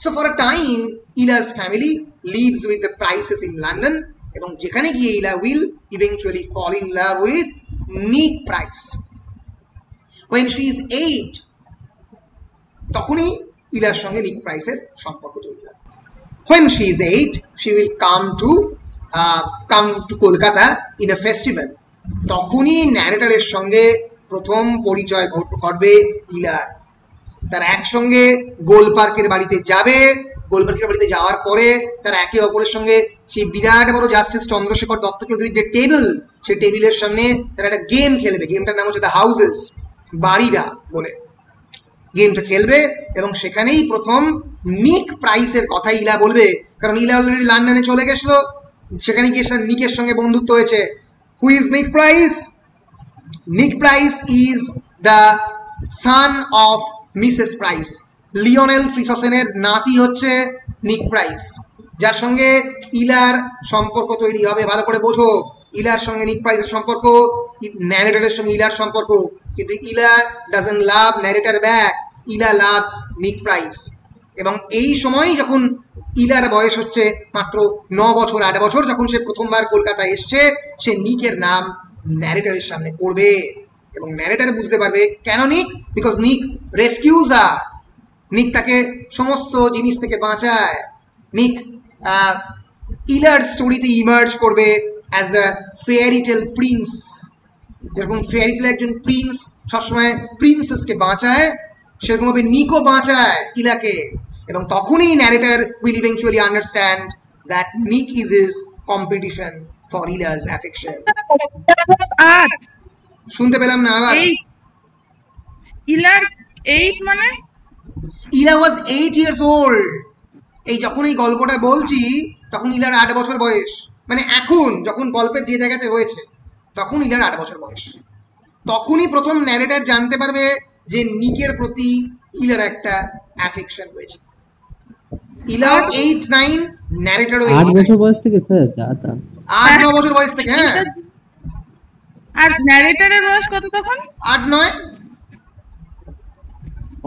So for a time, Ila's family lives with the Prices in London, এবং যেখানে গিয়ে Ila will eventually fall in love with Nick Price. When she is 8, তখনই ইলার সঙ্গে নিক প্রাইসের সম্পর্ক তৈরি হয়। When she is 8, she will come to Kolkata in a festival. তখনই ন্যারেটরের সঙ্গে প্রথম পরিচয় ঘটবে ইলার। তারা একসঙ্গে গোল পার্কের বাড়িতে যাবে। গোল পার্কের বাড়িতে যাওয়ার পরে তারা একে অপরের সঙ্গে সেই বিরাট বড় জাস্টিস চন্দ্রশেখর দত্ত চৌধুরীর যে টেবিল, সেই টেবিলের সামনে তারা একটা গেম খেলবে। গেমটার নাম হচ্ছে দ্য হাউসেস, বাড়িরা বলে গেমটা খেলবে। এবং সেখানেই প্রথম নিক প্রাইসের কথা ইলা বলবে, কারণ ইলা অলরেডি লন্ডনে চলে গেছিল। সেখানে গিয়ে নিকের সঙ্গে বন্ধুত্ব হয়েছে। Who is Nick Price? Nick Price is the son of Mrs Price. Lionel ফ্রিসসেনের নাতি হচ্ছে নিক প্রাইস, যার সঙ্গে ইলার সম্পর্ক তৈরি হবে। ভালো করে বোঝো, ইলার সঙ্গে নিক প্রাইসের সম্পর্ক, ন্যারেটরের সঙ্গে ইলার সম্পর্ক। কিন্তু ইলা ডাজন্ট লাভ ন্যারেটর ব্যাক, ইলা লাভস নিক প্রাইস। এবং এই সময় যখন ইলার বয়স হচ্ছে মাত্র 9 বছর 8 বছর, যখন সে প্রথমবার কলকাতায় এসছে, সে নিকের নাম ন্যারেটরের সামনে করবে। এবং ন্যারেটর বুঝতে পারবে কেন নিক, বিকজ নিক রেস্কিউজ হার। নিক তাকে সমস্ত জিনিস থেকে বাঁচায়। নিক ইলার স্টোরিতে ইমার্জ করবে as the fairy tale Prince. যেরকম ফেয়ারি টেল একজন প্রিন্স সবসময় প্রিন্সেসকে বাঁচায়, সেরকম ভাবে নিকও বাঁচায় ইলাকে। এবং তখনই narrator will eventually understand that Nick is his competition for Ila's affection. শুনতে পেলাম না আবার? ইলার 8 মানে? ইলা ওয়াজ 8 years old। এই যখন এই গল্পটা বলছি তখন ইলার 8 বছর বয়স। মানে এখন যখন গল্পের যে জায়গাতে হয়েছে তখন ইলার 8 বছর বয়স। তখনই প্রথম ন্যারেটর জানতে পারবে যে নিকের প্রতি ইলার একটা অ্যাফেকশন হয়েছে। ইলার 8-9, ন্যারেটরও 8 বছর বয়স থেকে স্যার জাতা 8-9 বছর বয়স থেকে। হ্যাঁ, আর ন্যারেটরের বয়স কত তখন? 8-9।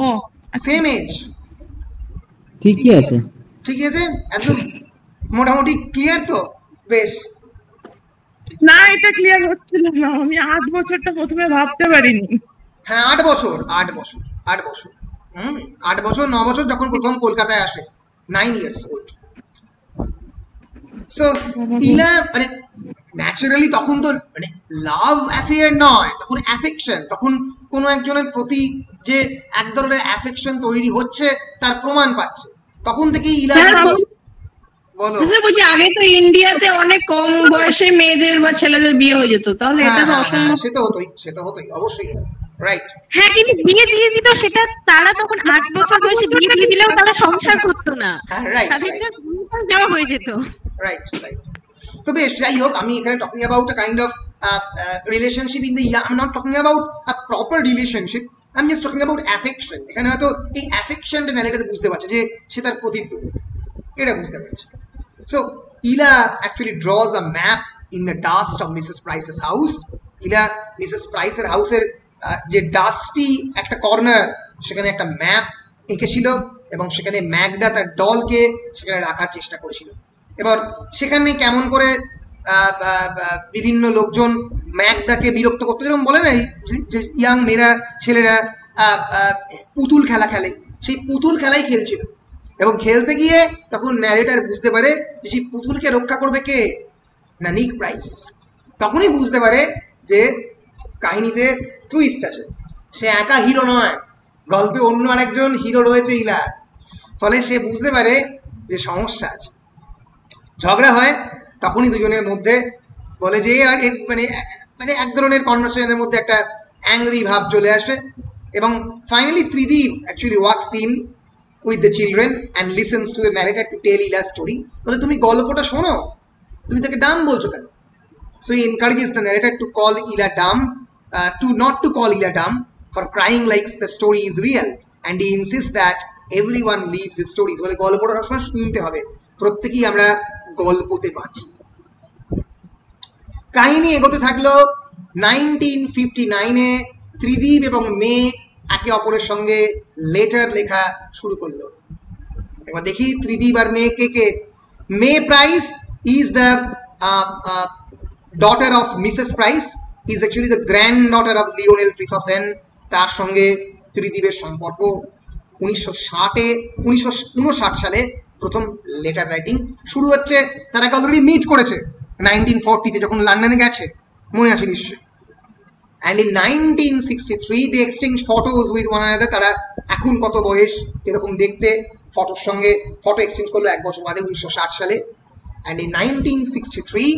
ও সেম এজ। ঠিকই আছে, ঠিক আছে, একদম মোটামুটি ক্লিয়ার তো? বেশ। না, এটা ক্লিয়ার হচ্ছিল না। আমি 8 বছরটা প্রথমে ভাবতে পারিনি। হ্যাঁ, 8 বছর। 8 বছর 9 বছর যখন প্রথম কলকাতায় আসে, 9 years old. সো ইলা মানে ন্যাচারালি তখন তো মানে লাভ অ্যাফেয়ার নয়, তখন অ্যাফেকশন, তখন কোনো একজনের প্রতি যে এক ধরনের অ্যাফেকশন তৈরি হচ্ছে তার প্রমাণ পাচ্ছে, তখন থেকেই ইলা। বলো বলছি আগে তো ইন্ডিয়াতে অনেক কম বয়সে মেয়েদের বা ছেলেদের বিয়ে হয়ে যেত, তাহলে এটা তো অসম্ভব। সেটা হতোই অবশ্যই, রাইট। হ্যাঁ, কিন্তু বিয়ে দিয়ে দিত সেটা, তারা তখন 8 বছর বয়সে বিয়ে দিয়ে দিলেও তারা সংসার করতো না, তাদের যাওয়া হয়ে যেত। রাইট। তো বেশ, যাই হোক, আমি এখানে talking about a kind of relationship in the, I am not talking about a proper relationship, I am just talking about affection. এখানে হয়তো এই অ্যাফেকশনটা ন্যারেটর বুঝতে পারছে যে সে তার প্রতিদ্বন্দ্বী, এটা বুঝতে পারছে। So Ila actually draws a map in the dust of Mrs. Price's house. Ila Mrs. Price's হাউসের যে ডাস্টি একটা কর্নার, সেখানে একটা ম্যাপ এঁকেছিল এবং সেখানে ম্যাগডা তার ডলকে সেখানে রাখার চেষ্টা করেছিল। এবার সেখানে কেমন করে বিভিন্ন লোকজন ম্যাগডাকে বিরক্ত করতে, যেরকম বলে নাই যে ইয়াং মেয়েরা ছেলেরা পুতুল খেলা খেলে, সেই পুতুল খেলাই খেলছিল এবং খেলতে গিয়ে তখন ন্যারেটর বুঝতে পারে যে সেই পুতুলকে রক্ষা করবে কে, না নিক প্রাইস। তখনই বুঝতে পারে যে কাহিনীতে টুইস্ট আছে, সে একা হিরো নয়, গল্পে অন্য আরেকজন হিরো রয়েছে ইলার। ফলে সে বুঝতে পারে যে সমস্যা আছে, ঝগড়া হয়। তখনই দুজনের মধ্যে বলে যে আর মানে মানে এক ধরনের কনভারসেশনের মধ্যে একটা অ্যাংরি ভাব চলে আসে এবং finally Tridip actually walks in with the children and listens to the narrator to tell Ila's story. বলে তুমি গল্পটা শোনো, তুমি তাকে ডাম বলছো কেন? So he encourages the narrator to call Ila dumb, not to call Ila dumb for crying like the story is real, and he insists that everyone leaves his stories. বলে গল্পটা সবসময় শুনতে হবে, প্রত্যেকেই আমরা গল্পতে বাঁচি। কাহিনী এগোতে থাকলো। 1959-এ ত্রিদীপ এবং মেয়ে একে অপরের সঙ্গে লেটার লেখা শুরু করলো। এবার দেখি ত্রিদীপ আর মেয়ে কে কে। May Price is the daughter of Mrs Price, is actually the granddaughter of Lionel Tresawsen. তার সঙ্গে ত্রিদীপের সম্পর্ক 1959 সালে প্রথম লেটার রাইটিং শুরু হচ্ছে। তারা অলরেডি মিট করেছে 1940-তে যখন লন্ডনে গেছে, মনে আছে নিশ্চয়ই। And in 1963 they exchanged photos with one another. তারা এখন কত বয়স, এরকম দেখতে, ফটোর সঙ্গে ফটো এক্সচেঞ্জ করলো 1 বছর বাদে 1960 সালে। And in 1963,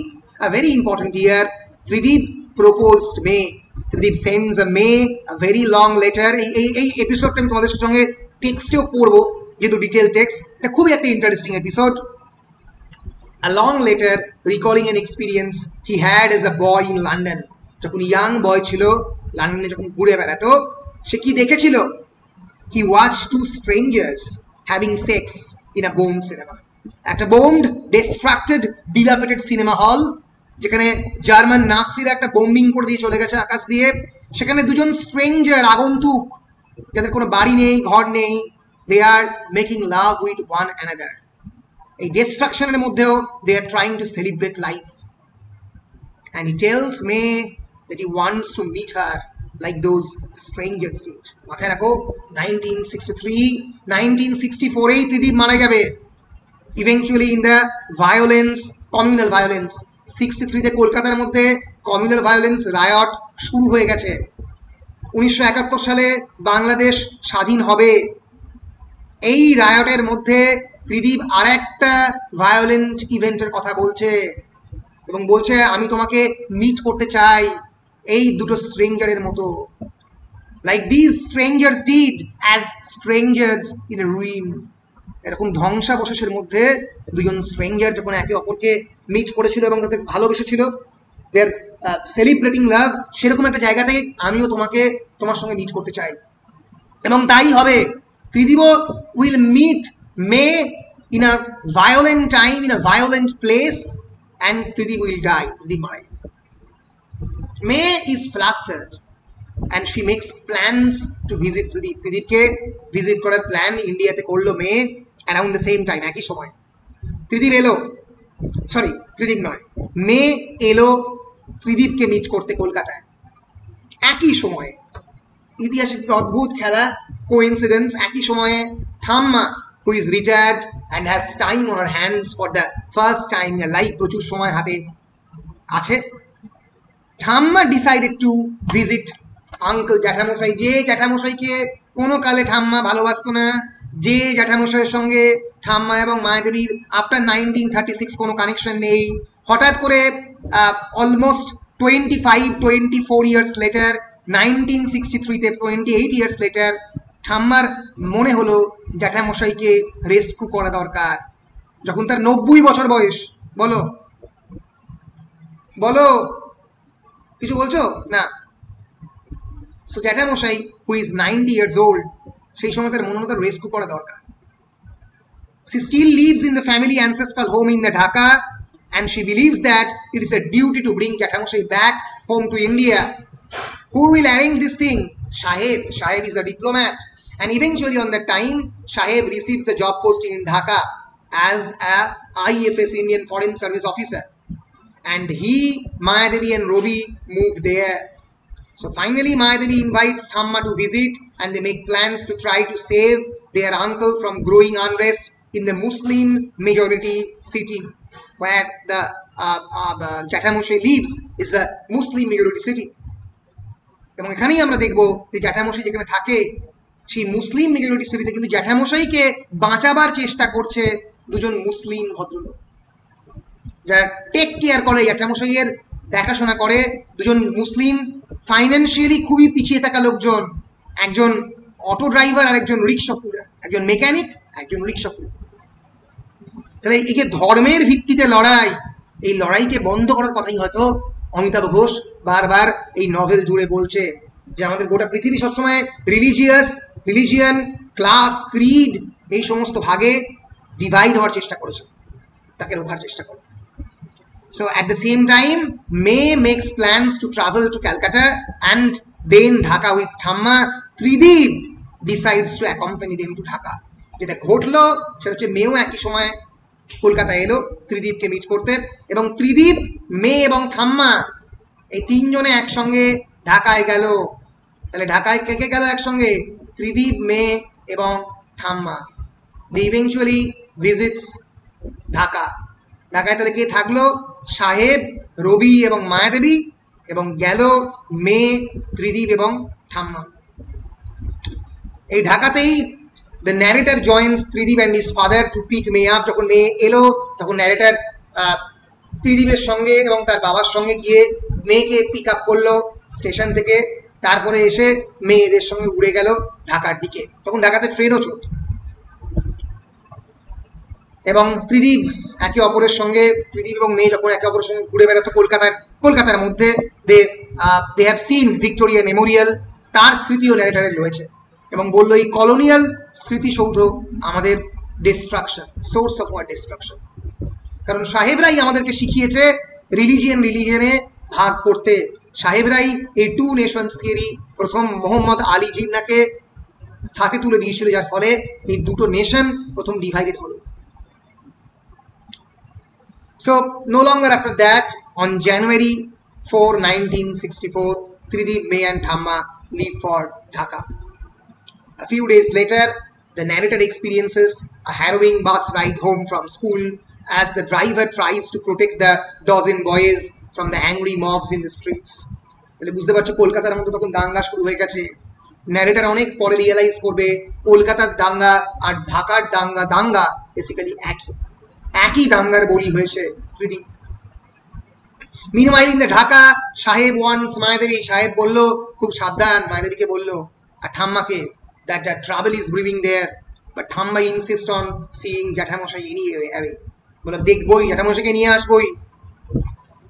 a very important year, Tridip proposed May. Tridip sends a May a very long letter. এই এপিসোডটা আমি তোমাদের সঙ্গে টেক্সটেও পড়বো, যেহেতু ডিটেল টেক্সট। এটা খুবই একটা interesting episode. A long letter recalling an experience he had as a boy in London. যখন ইয়াং বয় ছিল, লন্ডনে যখন ঘুরে বেড়াতো, সে কি দেখেছিল? He watched two strangers having sex in a bombed cinema. একটা bombed, destructed, dilapidated cinema hall, যেখানে জার্মান নাৎসিরা একটা বোম্বিং করে দিয়ে চলে গেছে আকাশ দিয়ে। সেখানে দুজন স্ট্রেঞ্জার, আগন্তুক, যাদের কোনো বাড়ি নেই, ঘর নেই, they are making love with one another. এই ডিস্ট্রাকশনের মধ্যেও they are trying to celebrate life. And he tells May that he wants to meet her like those strangers did. মাথায় রাখো 1963-1964-এই ত্রিদীপ মারা যাবে eventually in the violence, communal violence. 63-তে কলকাতার মধ্যে কমিউনাল ভায়োলেন্স রায়ট শুরু হয়ে গেছে। 1971 সালে বাংলাদেশ স্বাধীন হবে। এই রায়টের মধ্যে ত্রিদীপ আর একটা ভায়োলেন্ট ইভেন্টের কথা বলছে এবং বলছে আমি তোমাকে মিট করতে চাই এই দুটো স্ট্রেঞ্জারের মতো, like this strangers did as strangers in a ruin. এরকম ধ্বংসাবশেষের মধ্যে দুজন স্ট্রেঞ্জার যখন একে অপরকে মিট করেছিল এবং তাদের ভালোবেসেছিল, দে আর সেলিব্রেটিং লাভ, সেরকম একটা জায়গাতে আমিও তোমার সঙ্গে মিট করতে চাই। এবং তাই হবে। Tridib will meet May in a violent time, in a violent place, and Tridip will die. Tridip মারা যাবে। May is flustered and she makes plans to visit Tridip. Tridipকে ভিজিট করার প্ল্যান ইন্ডিয়াতে করলো May around the same time, একই সময়। ত্রিদীপ এলো, সরি ত্রিদীপ নয়, মে এলো ত্রিদীপকে মিট করতে কলকাতায় একই সময়ে। ইতিহাসের অদ্ভুত খেলা, কোইন্সিডেন্স। একই সময়ে ঠাম্মা, who is retired and has time on her hands for the first time in her life, প্রচুর সময় হাতে আছে, ঠাম্মা ডিসাইডেড টু ভিজিট আঙ্কেল, জ্যাঠামশাই, যে জ্যাঠামশাইকে কোনো কালে ঠাম্মা ভালোবাসতো না, যে জ্যাঠামশাইয়ের সঙ্গে ঠাম্মা এবং মায়াদেবীর আফটার 1936 কোনো কানেকশন নেই, হঠাৎ করে অলমোস্ট 24 ইয়ার্স লেটার, 1963-তে 28 ইয়ার্স লেটার, ঠাম্মার মনে হলো জ্যাঠামশাইকে রেস্কিউ করা দরকার। যখন তার 90 বছর বয়স, বলো বলো কিছু বলছো না? So Jethamoshai who is 90 years old, সেই সময় তার মনে হলো তার রেস্কিউ করা দরকার। She still lives in the family ancestral home in the Dhaka, and she believes that it is a duty to bring Jathamosai back home to India. Who will arrange this thing? Saheb. Saheb is a diplomat, and eventually on that time, Saheb receives a job posting in Dhaka as a IFS, Indian Foreign Service officer, and he, Mayadevi and Robi move there. So finally Mayadevi invites Thamma to visit, and they make plans to try to save their uncle from growing unrest in the Muslim majority city where the Jathamosai lives is a Muslim majority city. এবং এখানেই আমরা দেখবো যে জ্যাঠামশাই যেখানে থাকে সেই মুসলিম মেজরিটি সিটিতে কিন্তু জ্যাঠামশাইকে বাঁচাবার চেষ্টা করছে দুজন মুসলিম ভদ্রলোক, যারা টেক কেয়ার করে, জ্যাঠামশাইয়ের দেখাশোনা করে দুজন মুসলিম ফাইন্যান্সিয়ালি খুবই পিছিয়ে থাকা লোকজন, একজন অটো ড্রাইভার আর একজন রিক্সা পুলার, একজন মেকানিক, একজন রিক্সা পুলার। তাহলে এই যে ধর্মের ভিত্তিতে লড়াই, এই লড়াইকে বন্ধ করার কথাই হয়তো অমিতাভ ঘোষ বারবার এই নভেল জুড়ে বলছে, যে আমাদের গোটা পৃথিবী সবসময় রিলিজিয়ান, ক্লাস, ক্রিড এই সমস্ত ভাগে ডিভাইড হওয়ার চেষ্টা করেছে, তাকে রোখার চেষ্টা করে। So at the same time, May makes plans to travel to Calcutta and then Dhaka with Thamma. Tridib decides to accompany them to Dhaka. যেটা ঘটলো সেটা হচ্ছে মেও একই সময় কলকাতা এলো ত্রিদীপকে মিট করতে, এবং ত্রিদীপ, মে এবং থাম্মা এই তিনজনে একসঙ্গে ঢাকায় গেল। তাহলে ঢাকায় কে কে গেল একসঙ্গে? ত্রিদীপ, মে এবং থাম্মা। দে ইভেনচুয়ালি ভিজিটস ঢাকা। ঢাকায় তাহলে কে থাকলো? সাহেব, রবি এবং মায়াদেবী, এবং গেল মে, ত্রিদীপ এবং থাম্মা। এই ঢাকাতেই the narrator joins Tridib and his father to pick May up. যখন মে এলো তখন ন্যারেটার ত্রিদীপের সঙ্গে এবং তার বাবার সঙ্গে গিয়ে মেয়েকে পিক আপ করলো স্টেশন থেকে, তারপরে এসে মেয়ে এদের সঙ্গে উড়ে গেল ঢাকার দিকে। তখন ঢাকাতে ট্রেনও চলত, এবং ত্রিদীপ একে অপরের সঙ্গে, ত্রিদীপ এবং মেয়ে যখন একে অপরের সঙ্গে ঘুরে বেড়াতো কলকাতার মধ্যে, they have seen Victoria Memorial, তার স্মৃতিও ন্যারেটারের রয়েছে, এবং বললো এই কলোনিয়াল স্মৃতিসৌধ আমাদের destruction, source of war destruction. কারণ সাহেবরাই আমাদেরকে শিখিয়েছে রিলিজিয়নে ভাগ করতে। সাহেবরাই এই টু নেশনস থিওরি প্রথম মোহাম্মদ আলী জিন্নাকে হাতে তুলে দিয়েছিল, যার ফলে এই দুটো নেশন প্রথম ডিভাইডেড হলো। So no longer after that, on January 4, 1964, Tridib, May and Thamma leave for Dhaka. A few days later, the narrator experiences a harrowing bus ride home from school as the driver tries to protect the dozen boys from the angry mobs in the streets. তাহলে বুঝতে পারছো কলকাতার মধ্যে তখন দাঙ্গা শুরু হয়ে গেছে। ন্যারেটার অনেক পরে রিয়েলাইজ করবে কলকাতার দাঙ্গা আর ঢাকার দাঙ্গা বেসিক্যালি একই দাঙ্গার বলি হয়েছে Tridip. Meanwhile in the Dhaka, Saheb wants Mayadevi. Saheb বললো খুব সাবধান, মায়াদেবীকে বললো আর ঠাম্মাকে, that trouble is brewing there, but Thamma insists on seeing জ্যাঠামশাই anyway. বললো দেখবই, জ্যাঠামশাইকে নিয়ে আসবই।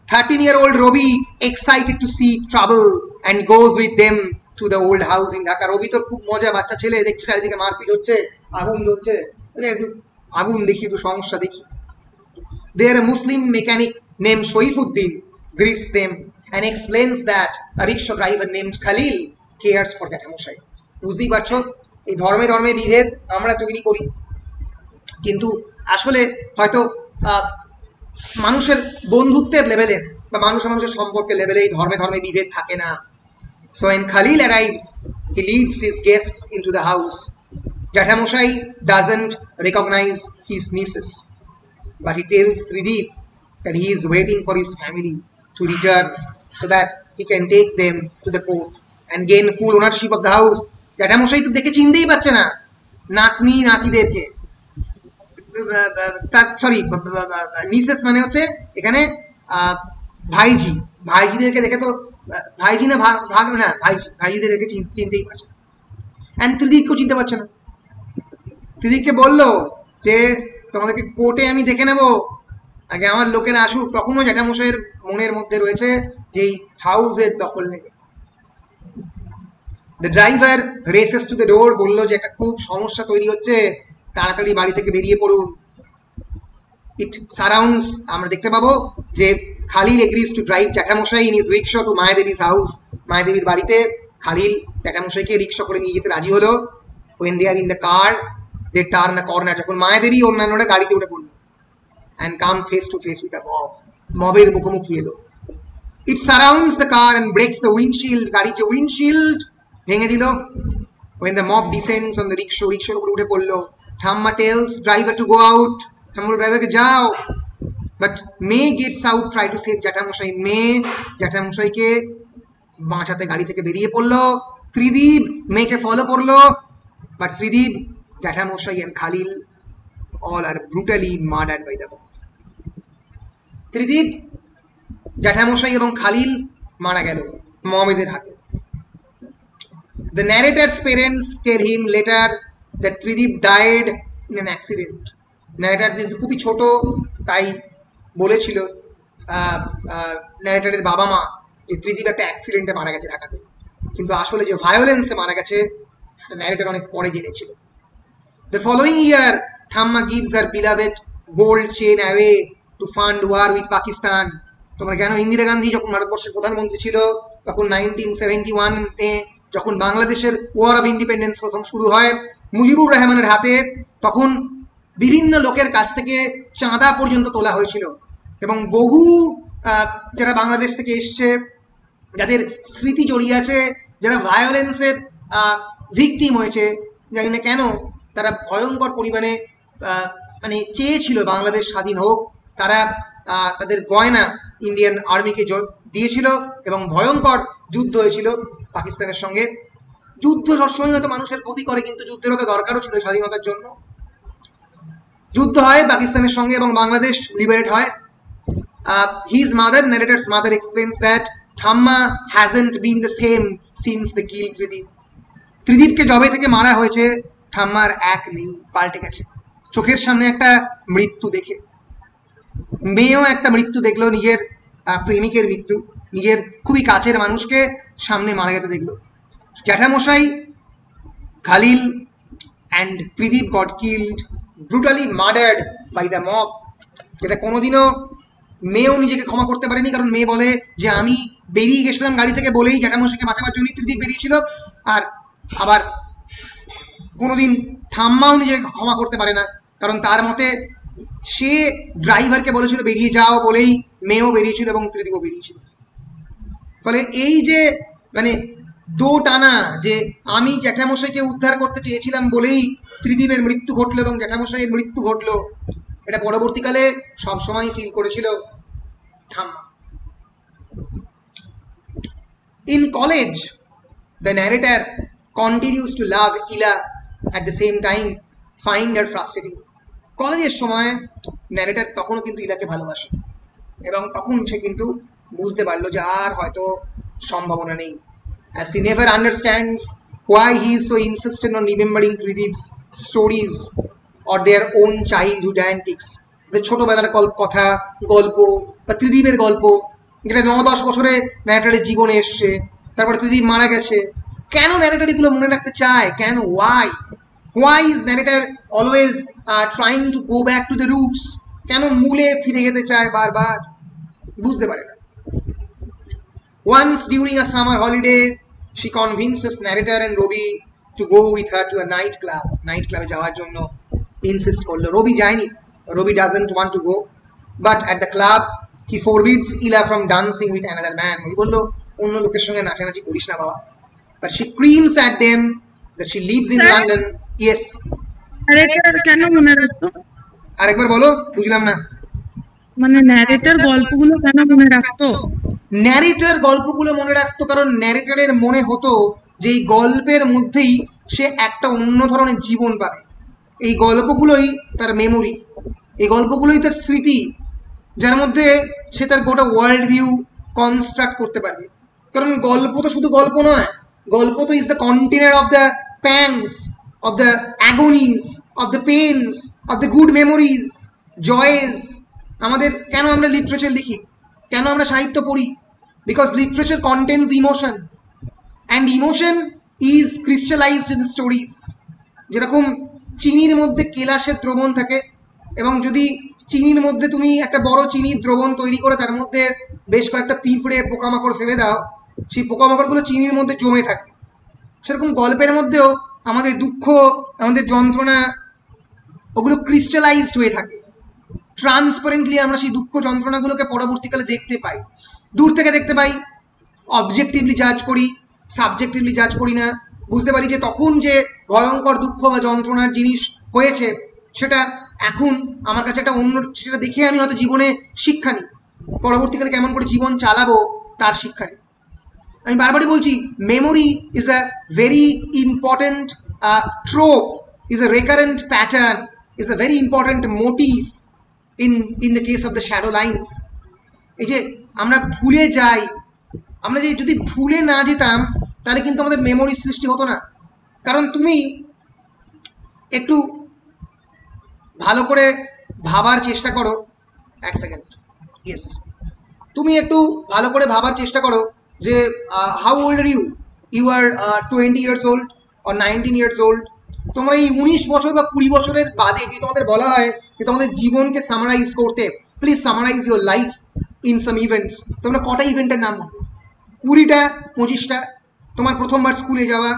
13-year-old Robi excited to see trouble and goes with them to the old house in Dhaka. রবি তোর খুব মজা, বাচ্চা ছেলে, দেখছি চারিদিকে মারপিট হচ্ছে, আগুন জ্বলছে, একটু আগুন দেখি, একটু সমস্যা দেখি। There a Muslim mechanic named Shoifuddin greets them and explains that a rickshaw driver named Khalil cares for জ্যাঠামশাই। বুঝতেই পারছো এই ধর্মে বিভেদ আমরা তৈরি করি, কিন্তু আসলে হয়তো মানুষের বন্ধুত্বের লেভেলে বা মানুষের সম্পর্কের লেভেলে এই ধর্মে বিভেদ থাকে না। So when Khalil arrives, he leads his guests into the house. Jathamoshai doesn't recognize his nieces, but he tells Tridib that he is waiting for his family to return so that he can take them to the court and gain full ownership of the house. Jathamoshai to দেখে চিনতেই পারছে না নাতনি নাতিদেরকে, সরি নিসেস মানে হচ্ছে এখানে ভাইজি, ভাইজিদেরকে দেখে তো ভাইজি না ভাগ না ভাইজিদের দেখে চিনতেই পারছে না। অ্যান্ড ত্রিদীপকেও চিনতে পারছে না। ত্রিদীপকে বললো যে তোমাদেরকে কোর্টে আমি দেখে নেব, আগে আমার লোকেরা আসুক। তখনও জ্যাঠামশাইয়ের মনের মধ্যে রয়েছে যে হাউসের দখল নেবে। The driver races to the door, বললো যে একটা খুব সমস্যা তৈরি হচ্ছে, তাড়াতাড়ি বাড়ি থেকে বেরিয়ে পড়ুন। ইট সারাউন্ডস, আমরা দেখতে পাবো যে Khalil agrees to drive Jethamoshai in is rickshaw to Mayadevi's house. মায়াদেবীর বাড়িতে খালিল জ্যাঠামশাইকে রিক্সা করে নিয়ে যেতে রাজি হলো। When they are in the car they turn a corner, যখন মায়াদেবী অন্যান্যরা গাড়িতে উঠে পড়লো and come face to face with a mob. মবের মুখোমুখি এলো। It surrounds the car and breaks the windshield. গাড়ির যে windshield ভেঙে দিল। When the mob descends on the rickshaw, রিক্সার উপরে উঠে পড়লো। Thamma tells driver to go out. Thamma ড্রাইভারকে যাও। But May gets out, try to save জ্যাঠামশাই। May জ্যাঠামশাইকে বাঁচাতে গাড়ি থেকে বেরিয়ে পড়লো। ত্রিদীপ মেয়েকে ফলো করলো। But Tridip, জ্যাঠামশাই and Khalil all are brutally murdered by the mob. Tridip, জ্যাঠামশাই এবং খালিল মারা গেল মবেদের হাতে। The narrator's parents tell him later that Tridib died in an accident. narrator যেহেতু খুবই ছোট তাই বলেছিল narrator's বাবা মা যে ত্রিদীপ একটা অ্যাক্সিডেন্টে মারা গেছে ঢাকাতে, কিন্তু আসলে যে ভায়োলেন্সে মারা গেছে সেটা narrator অনেক পরে জেনেছিল। The following year, Thamma gives her beloved gold chain away to fund war with Pakistan. তোমরা জানো ইন্দিরা গান্ধী যখন ভারতবর্ষের প্রধানমন্ত্রী ছিল তখন 1971-এ যখন বাংলাদেশের ওয়ার অফ ইন্ডিপেন্ডেন্স প্রথম শুরু হয় মুজিবুর রহমানের হাতে, তখন বিভিন্ন লোকের কাছ থেকে চাঁদা পর্যন্ত তোলা হয়েছিল এবং বহু যারা বাংলাদেশ থেকে এসছে, যাদের স্মৃতি জড়িয়ে আছে, যারা ভায়োলেন্সের ভিকটিম হয়েছে, জানি না কেন তারা ভয়ঙ্কর পরিমাণে মানে চেয়েছিল বাংলাদেশ স্বাধীন হোক, তারা তাদের গয়না ইন্ডিয়ান আর্মিকে দিয়েছিল এবং ভয়ঙ্কর যুদ্ধ হয়েছিল পাকিস্তানের সঙ্গে। যুদ্ধ সবসময় হয়তো মানুষের ক্ষতি করে, কিন্তু যুদ্ধের হয়তো দরকারও ছিল স্বাধীনতার জন্য। যুদ্ধ হয় পাকিস্তানের সঙ্গে এবং বাংলাদেশ লিবারেট হয়। His mother, narrator's mother, explains that Thamma hasn't been the same since they killed Tridib. ত্রিদীপকে জবে থেকে মারা হয়েছে ঠাম্মার এক নেই, পাল্টে গেছে। চোখের সামনে একটা মৃত্যু দেখে, মেয়েও একটা মৃত্যু দেখলো, নিজের প্রেমিকের মৃত্যু, নিজের খুবই কাছের মানুষকে সামনে মারা যেতে দেখলো। Jethamoshai, Khalil and Tridip got killed, brutally murdered by the mob. যেটা কোনোদিনও মেয়েও নিজেকে ক্ষমা করতে পারেনি, কারণ মেয়ে বলে যে আমি বেরিয়ে গেছিলাম গাড়ি থেকে বলেই জ্যাঠামশাইকে বাঁচাবার জন্যই ত্রিদীপ বেরিয়েছিল। আর আবার কোনোদিন ঠাম্মাও নিজেকে ক্ষমা করতে পারে না, কারণ তার মতে সে ড্রাইভারকে বলেছিল বেরিয়ে যাও বলেই মেয়েও বেরিয়েছিল এবং ত্রিদীপও বেরিয়েছিল। ফলে এই যে মানে দো টানা যে আমি জ্যাঠামশাইকে উদ্ধার করতে চেয়েছিলাম বলেই ত্রিদীপের মৃত্যু ঘটলো এবং জ্যাঠামশাইয়ের মৃত্যু ঘটলো, এটা পরবর্তীকালে সবসময় ফিল করেছিল ঠাম্মা। In college, the narrator continues to love Ila, at the same time find her frustrating. কলেজের সময় ন্যারেটার তখনও কিন্তু ইলাকে ভালোবাসে এবং তখন সে কিন্তু বুঝতে পারলো যে আর হয়তো সম্ভাবনা নেই। As he never understands why he is so insistent on remembering Tridib's stories or their own childhood antics. যে ছোটবেলার কথা, গল্প বা ত্রিদীপের গল্প যেটা 9-10 বছরে ন্যারেটারের জীবনে এসছে, তারপরে ত্রিদীপ মারা গেছে, কেন ন্যারেটার এগুলো মনে রাখতে চায়? কেন? why is narrator always trying to go back to the roots? কেন মূলে ফিরে যেতে চায় বারবার? বুঝতে পারে না। Once during a summer holiday, she convinces narrator and Robi to go with her to a night club. Night club এ যাওয়ার জন্য ইনসিস্ট করলো। রবি যায়নি, Robi doesn't want to go, but at the club he forbids Ila from dancing with another man. উনি বললো অন্য লোকের সঙ্গে নাচানাচি করিস না বাবা। but she screams at them that she lives in London. Yes. narrator কেন মনে রাখতো? আরেকবার বলো, বুঝলাম না। মানে narrator গল্পগুলো কেন মনে রাখতো? ন্যারেটর গল্পগুলো মনে রাখতো কারণ ন্যারেটরের মনে হতো যে এই গল্পের মধ্যেই সে একটা অন্য ধরনের জীবন পাবে। এই গল্পগুলোই তার মেমোরি, এই গল্পগুলোই তার স্মৃতি, যার মধ্যে সে তার গোটা ওয়ার্ল্ড ভিউ কনস্ট্রাক্ট করতে পারবে। কারণ গল্প তো শুধু গল্প নয়, গল্প তো is the container of the pangs, of the agonies, of the pains, of the good memories, joys. আমাদের কেন আমরা লিটারেচার লিখি, কেন আমরা সাহিত্য পড়ি? Because literature contains emotion, and emotion is crystallised in stories. যেরকম চিনির মধ্যে কেলাসের দ্রবণ থাকে, এবং যদি চিনির মধ্যে তুমি একটা বড় চিনির দ্রবণ তৈরি করে তার মধ্যে বেশ কয়েকটা পিঁপড়ে পোকামাকড় ফেলে দাও, সেই পোকামাকড়গুলো চিনির মধ্যে জমে থাকে। সেরকম গল্পের মধ্যেও আমাদের দুঃখ, আমাদের যন্ত্রণা, ওগুলো ক্রিস্টালাইজড হয়ে থাকে। ট্রান্সপারেন্টলি আমরা সেই দুঃখ যন্ত্রণাগুলোকে পরবর্তীকালে দেখতে পাই, দূর থেকে দেখতে পাই, অবজেক্টিভলি জাজ করি, সাবজেক্টিভলি জাজ করি না। বুঝতে পারি যে তখন যে ভয়ঙ্কর দুঃখ বা যন্ত্রণার জিনিস হয়েছে সেটা এখন আমার কাছে একটা অন্য, সেটা দেখে আমি হয়তো জীবনে শিক্ষা নিই, পরবর্তীকালে কেমন করে জীবন চালাবো তার শিক্ষা নিই। আমি বারবারই বলছি, memory is a very important trope, is a recurrent pattern, is a very important motive in the case of the shadow lines. এই যে আমরা ভুলে যাই, আমরা যদি ভুলে না যেতাম তাহলে কিন্তু আমাদের মেমোরি সৃষ্টি হতো না। কারণ তুমি একটু ভালো করে ভাবার চেষ্টা করো, এক সেকেন্ড, ইয়েস, তুমি একটু ভালো করে ভাবার চেষ্টা করো যে how old are you? You are 20 years old or 19 years old। তোমরা এই 19 বছর বা 20 বছরের বাদে যদি তোমাদের বলা হয় যে তোমাদের জীবনকে সামারাইজ করতে, please summarise your life in some events, তোমরা কটা ইভেন্টের নাম বলবে? 20টা, 25টা? তোমার প্রথমবার স্কুলে যাওয়া,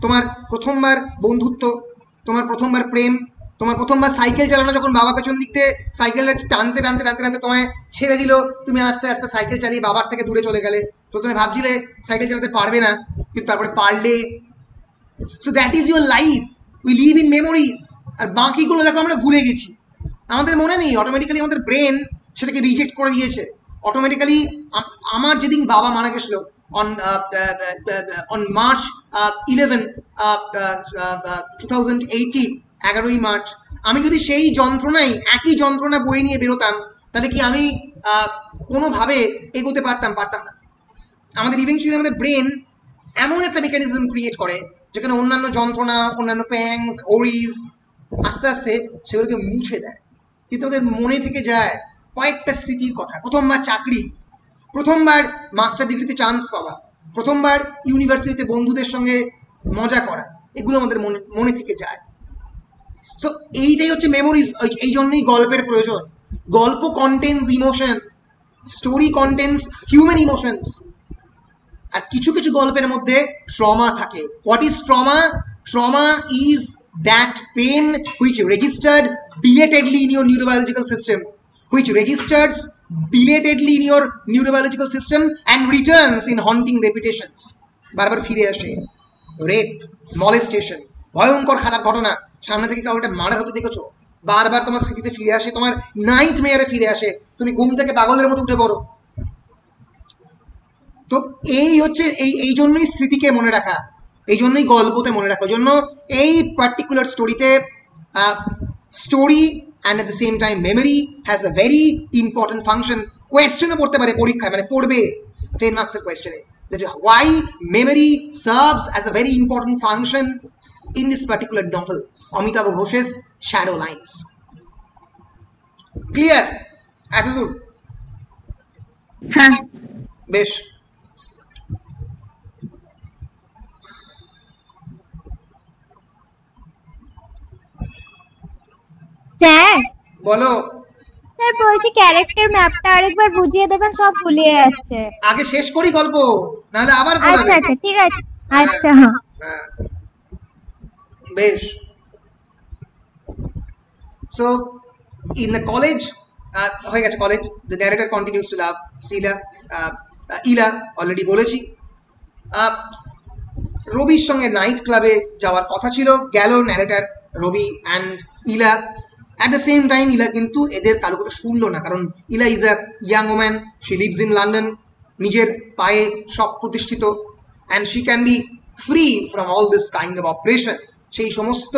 তোমার প্রথমবার বন্ধুত্ব, তোমার প্রথমবার প্রেম, তোমার প্রথমবার সাইকেল চালানো, যখন বাবা পেছন দিক থেকে সাইকেলটা টানতে টানতে টানতে টানতে তোমায় ছেড়ে দিল, তুমি আস্তে আস্তে সাইকেল চালিয়ে বাবার থেকে দূরে চলে গেলে, তো তুমি ভাবছিলে সাইকেল চালাতে পারবে না, কিন্তু তারপরে পারলে। So that is your life, we live in memories. আর বাকিগুলো দেখো আমরা ভুলে গেছি, আমাদের মনে নেই, অটোমেটিক্যালি আমাদের ব্রেন সেটাকে রিজেক্ট করে দিয়েছে। অটোমেটিক্যালি আমার যেদিন বাবা মারা গেছিল on March 11, 2018, 11ই মার্চ, আমি যদি সেই যন্ত্রণায় একই যন্ত্রণা বয়ে নিয়ে বেরোতাম তাহলে কি আমি কোনোভাবে এগোতে পারতাম না। আমাদের ইভেনচুয়ালি আমাদের ব্রেন এমন একটা মেকানিজম ক্রিয়েট করে যেখানে অন্যান্য যন্ত্রণা, অন্যান্য প্যাংস, ওরিজ আস্তে আস্তে সেগুলোকে মুছে দেয়, কিন্তু ওদের মনে থেকে যায় কয়েকটা স্মৃতির কথা। প্রথমবার চাকরি, প্রথমবার মাস্টার ডিগ্রিতে চান্স পাওয়া, প্রথমবার ইউনিভার্সিটিতে বন্ধুদের সঙ্গে মজা করা, এগুলো আমাদের মনে থেকে যায়। সো এইটাই হচ্ছে মেমোরিজ। এই জন্যই গল্পের প্রয়োজন। গল্প contains emotion, story contains human emotions. আর কিছু কিছু গল্পের মধ্যে ট্রমা থাকে। What is trauma? Trauma is that pain which registered belatedly in your neurobiological system, which registers belatedly in your neurobiological system and returns in haunting repetitions. বারবার ফিরে আসে। রেপ, মলেস্টেশন, ভয়ঙ্কর খারাপ ঘটনা, সামনে থেকে কাউকে মার্ডার হতে দেখেছো, বারবার তোমার স্মৃতিতে ফিরে আসে, তোমার নাইট মেয়ারে ফিরে আসে, তুমি ঘুম থেকে পাগলের মতো উঠে পড়ো। তো এই হচ্ছে এই জন্যই স্মৃতিকে মনে রাখা, এই জন্যই গল্পতে মনে রাখার জন্য এই পার্টিকুলার স্টোরিতে story and at the same time memory has a very important function. কোয়েশ্চেনও পড়তে পারে পরীক্ষায়, মানে পড়বে 10 মার্কসের কোয়েশ্চেনে, that why memory serves as a very important function in this particular novel, Amitabh Ghosh's Shadow Lines. Clear? এতদূর? হ্যাঁ, বেশ। স্যার বলো। স্যার বলছি ক্যারেক্টার ম্যাপটা আরেকবার বুঝিয়ে দেবেন, সব ভুলিয়ে যাচ্ছে। আগে শেষ করি গল্প, নাহলে আবার আচ্ছা বলাবে। আচ্ছা ঠিক আছে, আচ্ছা হ্যাঁ, বেশ। So in the college, হয়ে গেছে college, the narrator continues to love Sheila, Ila already বলেছি। রবির সঙ্গে নাইট ক্লাবে যাওয়ার কথা ছিল, গেল ন্যারেটার রবি অ্যান্ড ইলা। অ্যাট দ্য সেম টাইম ইলা কিন্তু এদের কারো কথা শুনলো না, কারণ ইলা is a young woman, she lives in London, নিজের পায়ে সব প্রতিষ্ঠিত, and she can be free from all this kind of operation, সেই সমস্ত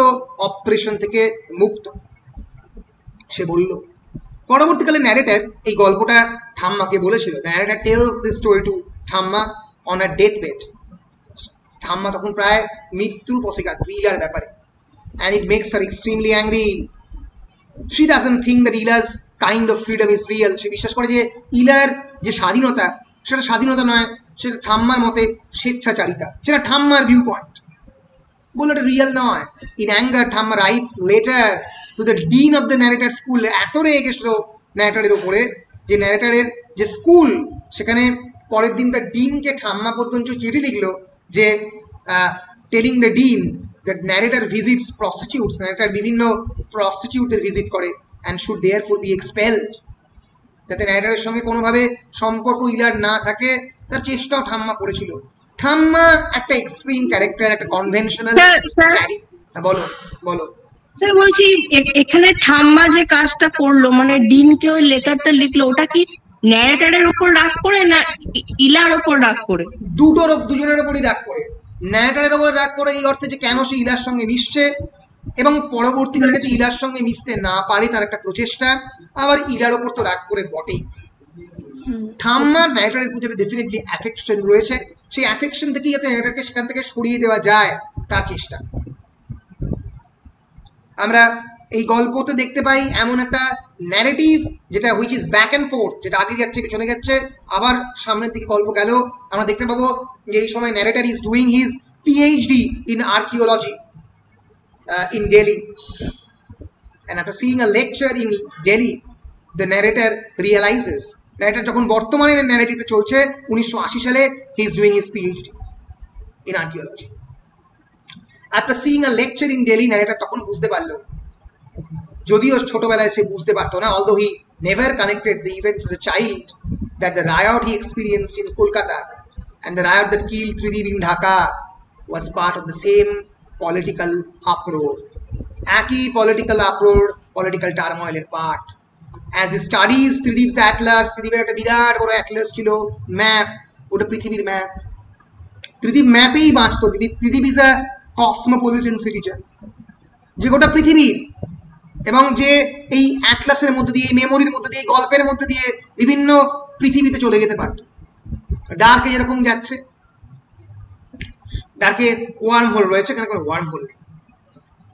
অপারেশন থেকে মুক্ত। সে বলল। পরবর্তীকালে ন্যারেটার এই গল্পটা ঠাম্মাকে বলেছিল। Narrator tells this story to Thamma on a death bed. Thamma তখন প্রায় মৃত্যুর পথযাত্রী ইলার ব্যাপারে, and it makes her extremely angry. She doesn't think that Ila's kind of freedom is real. সে বিশ্বাস করে যে ইলার যে স্বাধীনতা, সেটা স্বাধীনতা নয়, সেটা ঠাম্মার মতে স্বেচ্ছাচারিতা, সেটা ঠাম্মার ভিউ পয়েন্ট, বলে এটা রিয়েল নয়। ইন অ্যাঙ্গার ঠাম্মা rights letter to the dean of the narrator school. এত রেগে গেছিল ন্যারেটারের ওপরে যে ন্যারেটারের যে স্কুল, সেখানে পরের দিন তার ডিনকে ঠাম্মা পর্যন্ত চিঠি লিখলো যে telling the dean that narrator visits prostitutes, narrator বিভিন্ন প্রস্টিটিউটের ভিজিট করে, and should therefore be expelled, যাতে ন্যারেটারের সঙ্গে কোনোভাবে সম্পর্ক ইলার না থাকে তার চেষ্টাও ঠাম্মা করেছিল। ঠাম্মা একটা এক্সট্রিম ক্যারেক্টার, একটা কনভেনশনাল। বলো বলো স্যার, বলছি এখানে ঠাম্মা যে কাজটা করলো, মানে ডিনকে ওই লেটারটা লিখলো, ওটা কি ন্যারেটারের উপর রাগ করে না ইলার উপর রাগ করে? দুজনের উপরই রাগ করে। ন্যারেটারের উপর রাগ করে এই অর্থে যে কেন সে ইলার সঙ্গে মিশছে, এবং পরবর্তীকালে যে ইলার সঙ্গে মিশতে না পারে তার একটা প্রচেষ্টা, আবার ইলার ওপর তো রাগ করে বটেই। ঠাম্মার ন্যারেটারের প্রতি ডেফিনেটলি অ্যাফেকশন রয়েছে, সেই অ্যাফেকশন থেকে যাতে ন্যারেটারকে সেখান থেকে সরিয়ে দেওয়া যায় তার চেষ্টা। আমরা এই গল্পতে দেখতে পাই এমন একটা ন্যারেটিভ যেটা which is back and fourth, যেটা আগে যাচ্ছে পিছনে যাচ্ছে, আবার সামনের দিকে গল্প গেল। আমরা দেখতে পাবো যে এই সময় narrator is doing his PhD in archaeology in Delhi, and after seeing a lecture in Delhi, the narrator realizes, narrator যখন বর্তমানে ন্যারেটিভটা চলছে 1980 সালে, he is doing his PhD in archaeology. After seeing a lecture in Delhi, narrator তখন বুঝতে পারলো, যদিও ছোটবেলায় সে বুঝতে পারতো না, although he never connected the events as a child, that the riot he experienced in Kolkata and the riot that killed Tridib in Dhaka was part of the same political uproar. একই political uproar, political turmoil এর part. As he studies Tridib's atlas, Tridibের একটা বিরাট বড় atlas ছিল, ম্যাপ, ওটা পৃথিবীর ম্যাপ। Tridib ম্যাপেই বাঁচত। Tridib is a cosmopolitan citizen, যে গোটা পৃথিবীর, এবং যে এই অ্যাটলাসের মধ্যে দিয়ে, মেমোরির মধ্যে দিয়ে, গল্পের মধ্যে দিয়ে বিভিন্ন পৃথিবীতে চলে যেতে পারত। ডার্কে যেরকম যাচ্ছে, ডার্কে ওয়ার্ম হোল রয়েছে, এখানে কোনো ওয়ার্ম হোল নেই,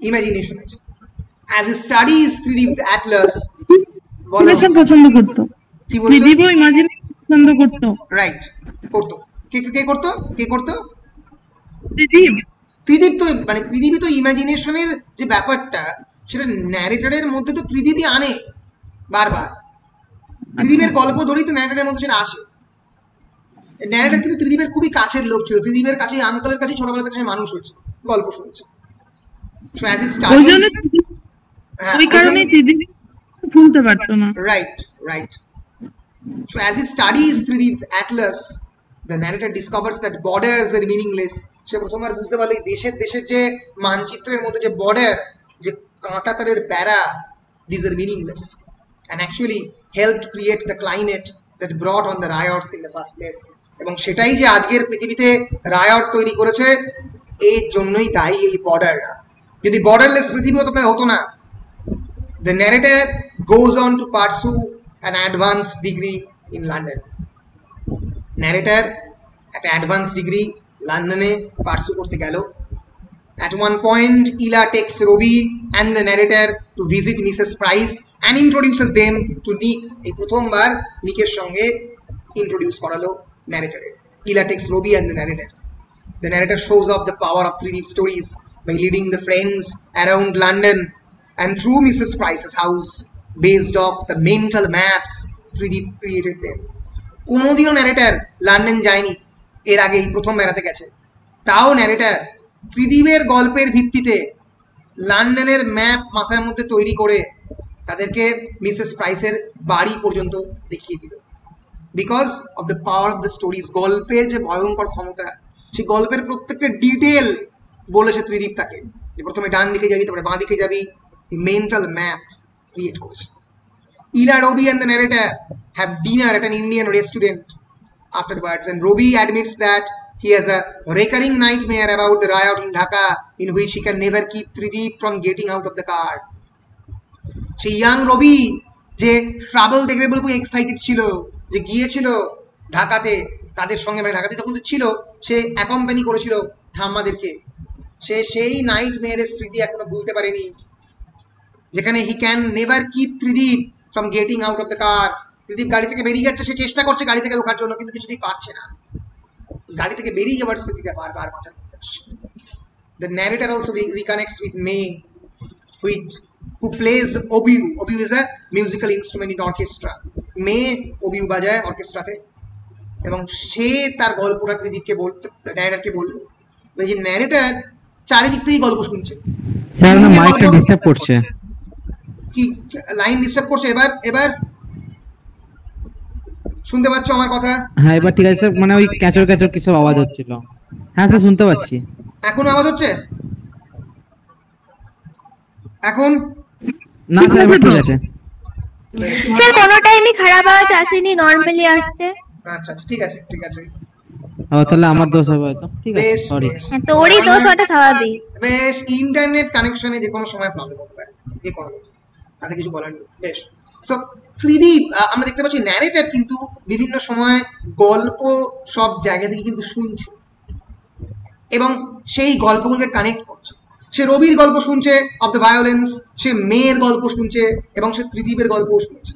ইমাজিনেশন আছে। As a studies Tridip's atlas, imagination পছন্দ করতো, কি বলছো? ত্রিদীপও ইমাজিনেশন পছন্দ করতো। রাইট, করতো। কে করতো? ত্রিদীপ তো, মানে ত্রিদীপই তো ইমাজিনেশনের যে ব্যাপারটা, সেটা ন্যারেটরের মধ্যে তো ত্রিদীপই আনে বারবার। ত্রিদীপের গল্প ধরেই তো ন্যারেটরের মধ্যে সেটা আসে। ন্যারেটর কিন্তু ত্রিদীপের খুবই কাছের লোক ছিল, ত্রিদীপের কাছে, আঙ্কেলের কাছে ছোটবেলা থেকে মানুষ হয়েছে, গল্প শুনেছে। সো অ্যাজ এ স্টাডিজ, ওই কারণে ত্রিদীপ ভুলতে পারতো না। Right. So as he studies Tridib's atlas, the narrator discovers that borders are meaningless. সে প্রথমবার বুঝতে পারলো দেশের যে মানচিত্রের মধ্যে যে বর্ডার, যে কাঁটাতারের প্যারা, these are meaningless, and actually helped create the climate that brought on the riots in the first place. এবং সেটাই যে আজকের পৃথিবীতে রায়ট তৈরি করেছে, এর জন্যই দায়ী এই বর্ডাররা। যদি বর্ডারলেস পৃথিবী হতো তাহলে হতো না। The narrator goes on to pursue an advanced degree in London. Narrator একটা advanced degree লন্ডনে পার্সু করতে গেল। At one point, Ila takes Robi and the narrator to visit Mrs. Price and introduces them to Nick. এই প্রথমবার নিকের সঙ্গে introduce করালো narrator. Ila takes Robi and the narrator. The narrator shows off the power of Tridib stories by leading the friends around London and through Mrs. Price's house, based off the mental maps Tridib created there. কোনোদিনও ন্যারেটার লন্ডন যায়নি, এর আগে এই প্রথম বেড়াতে গেছে। তাও ন্যারেটার ত্রিদীপের গল্পের ভিত্তিতে লন্ডনের ম্যাপ মাথার মধ্যে তৈরি করে তাদেরকে মিসেস প্রাইসের বাড়ি পর্যন্ত দেখিয়ে দিল। Because of the power of the stories, গল্পের যে ভয়ঙ্কর ক্ষমতা সেই গল্পের প্রত্যেকটা ডিটেল বলেছে ত্রিদীপ তাকে, যে প্রথমে ডান দিকে যাবি, তারপরে বাঁ দিকে যাবি, মেন্টাল ম্যাপ ক্রিয়েট করেছে। ইলা, রবি and the narrator have dinner at an Indian restaurant afterwards, and Robi admits that he has a recurring nightmare about the riot in Dhaka in which he can never keep Trideep from getting out of the car. সেই ইয়াং রবি যে ট্রাভেল দেখবে বলে খুব এক্সাইটেড ছিল, যে গিয়েছিল ঢাকাতে তাদের সঙ্গে, মানে ঢাকাতে তখন তো ছিল, সে অ্যাকম্পানি করেছিল ঠাম্মাদেরকে, সে সেই নাইট মেয়ারের স্মৃতি এখনো ভুলতে পারেনি, যেখানে he can never keep Tridip from getting out of the car. Tridip গাড়ি থেকে বেরিয়ে যাচ্ছে, সে চেষ্টা করছে গাড়ি থেকে ওঠার জন্য, কিন্তু কিছুতেই পারছে না, গাড়ি থেকে বেরিয়ে যাওয়ার স্মৃতিটা বারবার মাথার মধ্যে আসছে। The narrator also reconnects with May, who plays oboe. Oboe is a musical instrument in orchestra. May oboe বাজায় অর্কেস্ট্রাতে, এবং সে তার গল্পটা ত্রিদীপকে বলতে, ন্যারেটরকে বললো, যে ন্যারেটর চারিদিক থেকেই গল্প শুনছে। স্যার না মাইকটা ডিস্টার্ব করছে, কি লাইন ডিস্টার্ব করছে? এবার শুনতে পাচ্ছ আমার কথা? হ্যাঁ এবার ঠিক আছে স্যার, মানে ওই ক্যাচর ক্যাচর কিছু আওয়াজ হচ্ছিল। হ্যাঁ স্যার শুনতে পাচ্ছি। এখন আওয়াজ হচ্ছে? এখন না স্যার এবার ঠিক আছে স্যার, কোনো টাইমই খারাপ আওয়াজ আসেনি, নরমালি আসছে। আচ্ছা ঠিক আছে ঠিক আছে। ও তাহলে আমার দোষ হবে হয়তো, ঠিক আছে সরি। তোরই দোষ, ওটা স্বাভাবিক। বেশ, ইন্টারনেট কানেকশনে যে কোনো সময় প্রবলেম হতে পারে, যে কোনো তাতে কিছু বলার নেই। বেশ, সো ত্রিদীপ, আমরা দেখতে পাচ্ছি ন্যারেটর কিন্তু বিভিন্ন সময় গল্প সব জায়গা থেকে কিন্তু শুনছে এবং সেই গল্পগুলোকে কানেক্ট করছে। সে রবির গল্প শুনছে অফ দ্য ভায়োলেন্স, সে মেয়ের গল্প শুনছে এবং সে ত্রিদীপের গল্পও শুনছে।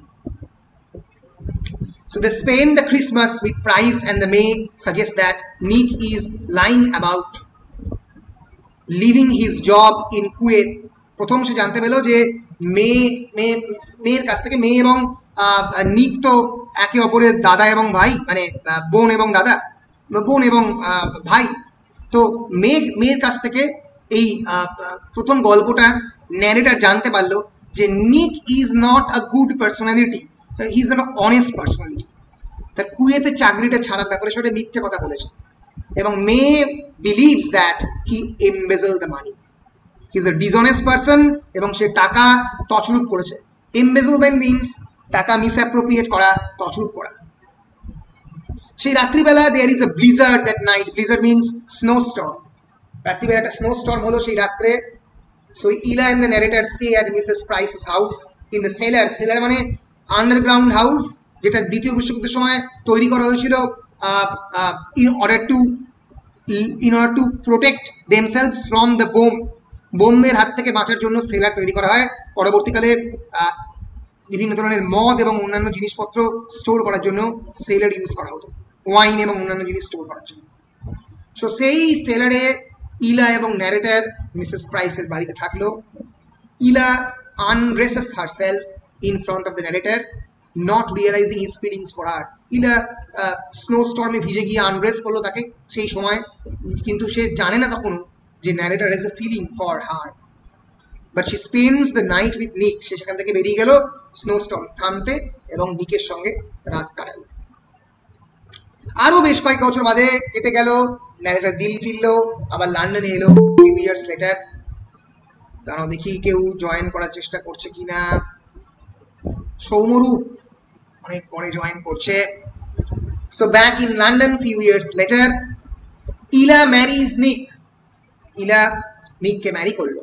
So they spend the Christmas with Price, and the May suggests that Nick is lying about leaving his job in Kuwait. প্রথম সে জানতে পেল যে মেয়ের কাছ থেকে, মেয়ে এবং নিক তো একে অপরের দাদা এবং ভাই, মানে বোন এবং দাদা, বোন এবং ভাই। তো মেয়ের কাছ থেকে এই প্রথম গল্পটা ন্যারেটর জানতে পারলো যে নিক is not a good personality, he is not a honest personality. তার কুয়েতে চাকরিটা ছাড়ার ব্যাপারে সেটা মিথ্যে কথা বলেছে, এবং মেয়ে believes that he embezzle the money, he is a dishonest person, এবং সে টাকা তছরূপ করেছে। এমবেজলমেন্ট মিনস টাকা মিসঅ্যাপ্রোপ্রিয়েট করা, তছরূপ করা। সেই রাত্রিবেলা there is a blizzard that night, blizzard means snow storm. রাত্রিবেলা একটা স্নো স্টর্ম হলো সেই রাত্রে। So Ila and the narrator stay at Mrs Price's house in the cellar. Cellar মানে আন্ডারগ্রাউন্ড হাউস, যেটা দ্বিতীয় বিশ্বযুদ্ধের সময় তৈরি করা হয়েছিল in order to protect themselves from the বোমের হাত থেকে বাঁচার জন্য সেলার তৈরি করা হয়। পরবর্তীকালে বিভিন্ন ধরনের মদ এবং অন্যান্য জিনিসপত্র স্টোর করার জন্য সেলার ইউজ করা হতো, ওয়াইন এবং অন্যান্য জিনিস স্টোর করার জন্য। সো সেই সেলারে ইলা এবং ন্যারেটর মিসেস প্রাইসের বাড়িতে থাকলো। ইলা undresses herself in front of the narrator, not realizing his feelings for her. ইলা স্নোস্টর্মে ভিজে গিয়ে আনড্রেস করলো তাকে সেই সময়, কিন্তু সে জানে না তখন যে narrator has a feeling for her. But she spends the night with Nick. সে সেখান থেকে বেরিয়ে গেল স্নোস্টর্ম থামতে এবং নিকের সঙ্গে রাত কাটালো। আরো বেশ কয়েক বছর বাদে কেটে গেল, ন্যারেটর দিল ফিরলো, আবার লন্ডনে এলো ফিউ ইয়ার্স লেটার। দাঁড়াও দেখি কেউ জয়েন করার চেষ্টা করছে কিনা। সৌমরূপ অনেক পরে জয়েন করছে। So back in London few years later, Ila marries Nick. Ila Nick ke marry korlo.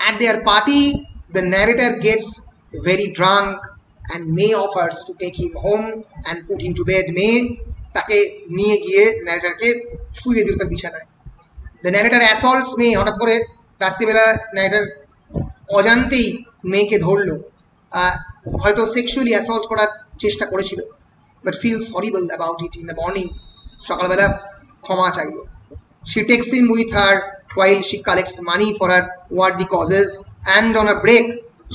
At their party, the narrator gets very drunk and May offers to take him home and put him to bed. May তাকে নিয়ে গিয়ে ন্যারেটরকে শুইয়ে দিল তার বিছানায়। The narrator assaults May. হঠাৎ করে রাত্রিবেলা ন্যারেটর অজান্তেই মেয়েকে ধরলো, হয়তো সেক্সুয়ালি অ্যাসল্ট করার চেষ্টা করেছিল, but feels horrible about it. In the morning, সকালবেলা ক্ষমা চাইল। She text him with her while she collects money for her worthy causes, and on a break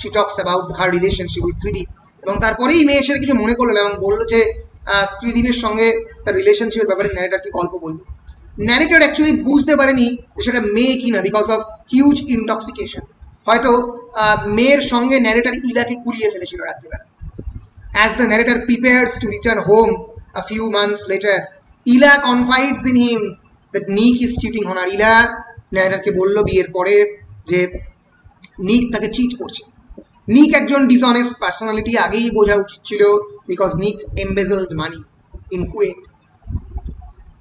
she talks about her relationship with Trideep. এবং তারপরেই মেয়ে সেটা কিছু মনে করলো এবং বললো যে ত্রিদীপের সঙ্গে তার রিলেশনশিপের ব্যাপারে ন্যারেটরকে গল্প বললো। ন্যারেটর অ্যাকচুয়ালি বুঝতে পারেনি যে সেটা মেয়ে কিনা, বিকজ অফ হিউজ ইনটক্সিকেশন। হয়তো মেয়ের সঙ্গে ন্যারেটর ইলাকে কুলিয়ে ফেলেছিল রাত্রিবেলা। As the narrator prepares to return home a few months later, Ila confides in him that Nick is cheating on her. ইলা ন্যারেটরকে বললো বিয়ের পরে যে নিক তাকে চিট করছে। নিক একজন ডিসঅনেস্ট পার্সোনালিটি, আগেই বোঝা উচিত ছিল, বিকজ নিক embezzled money in Kuwait.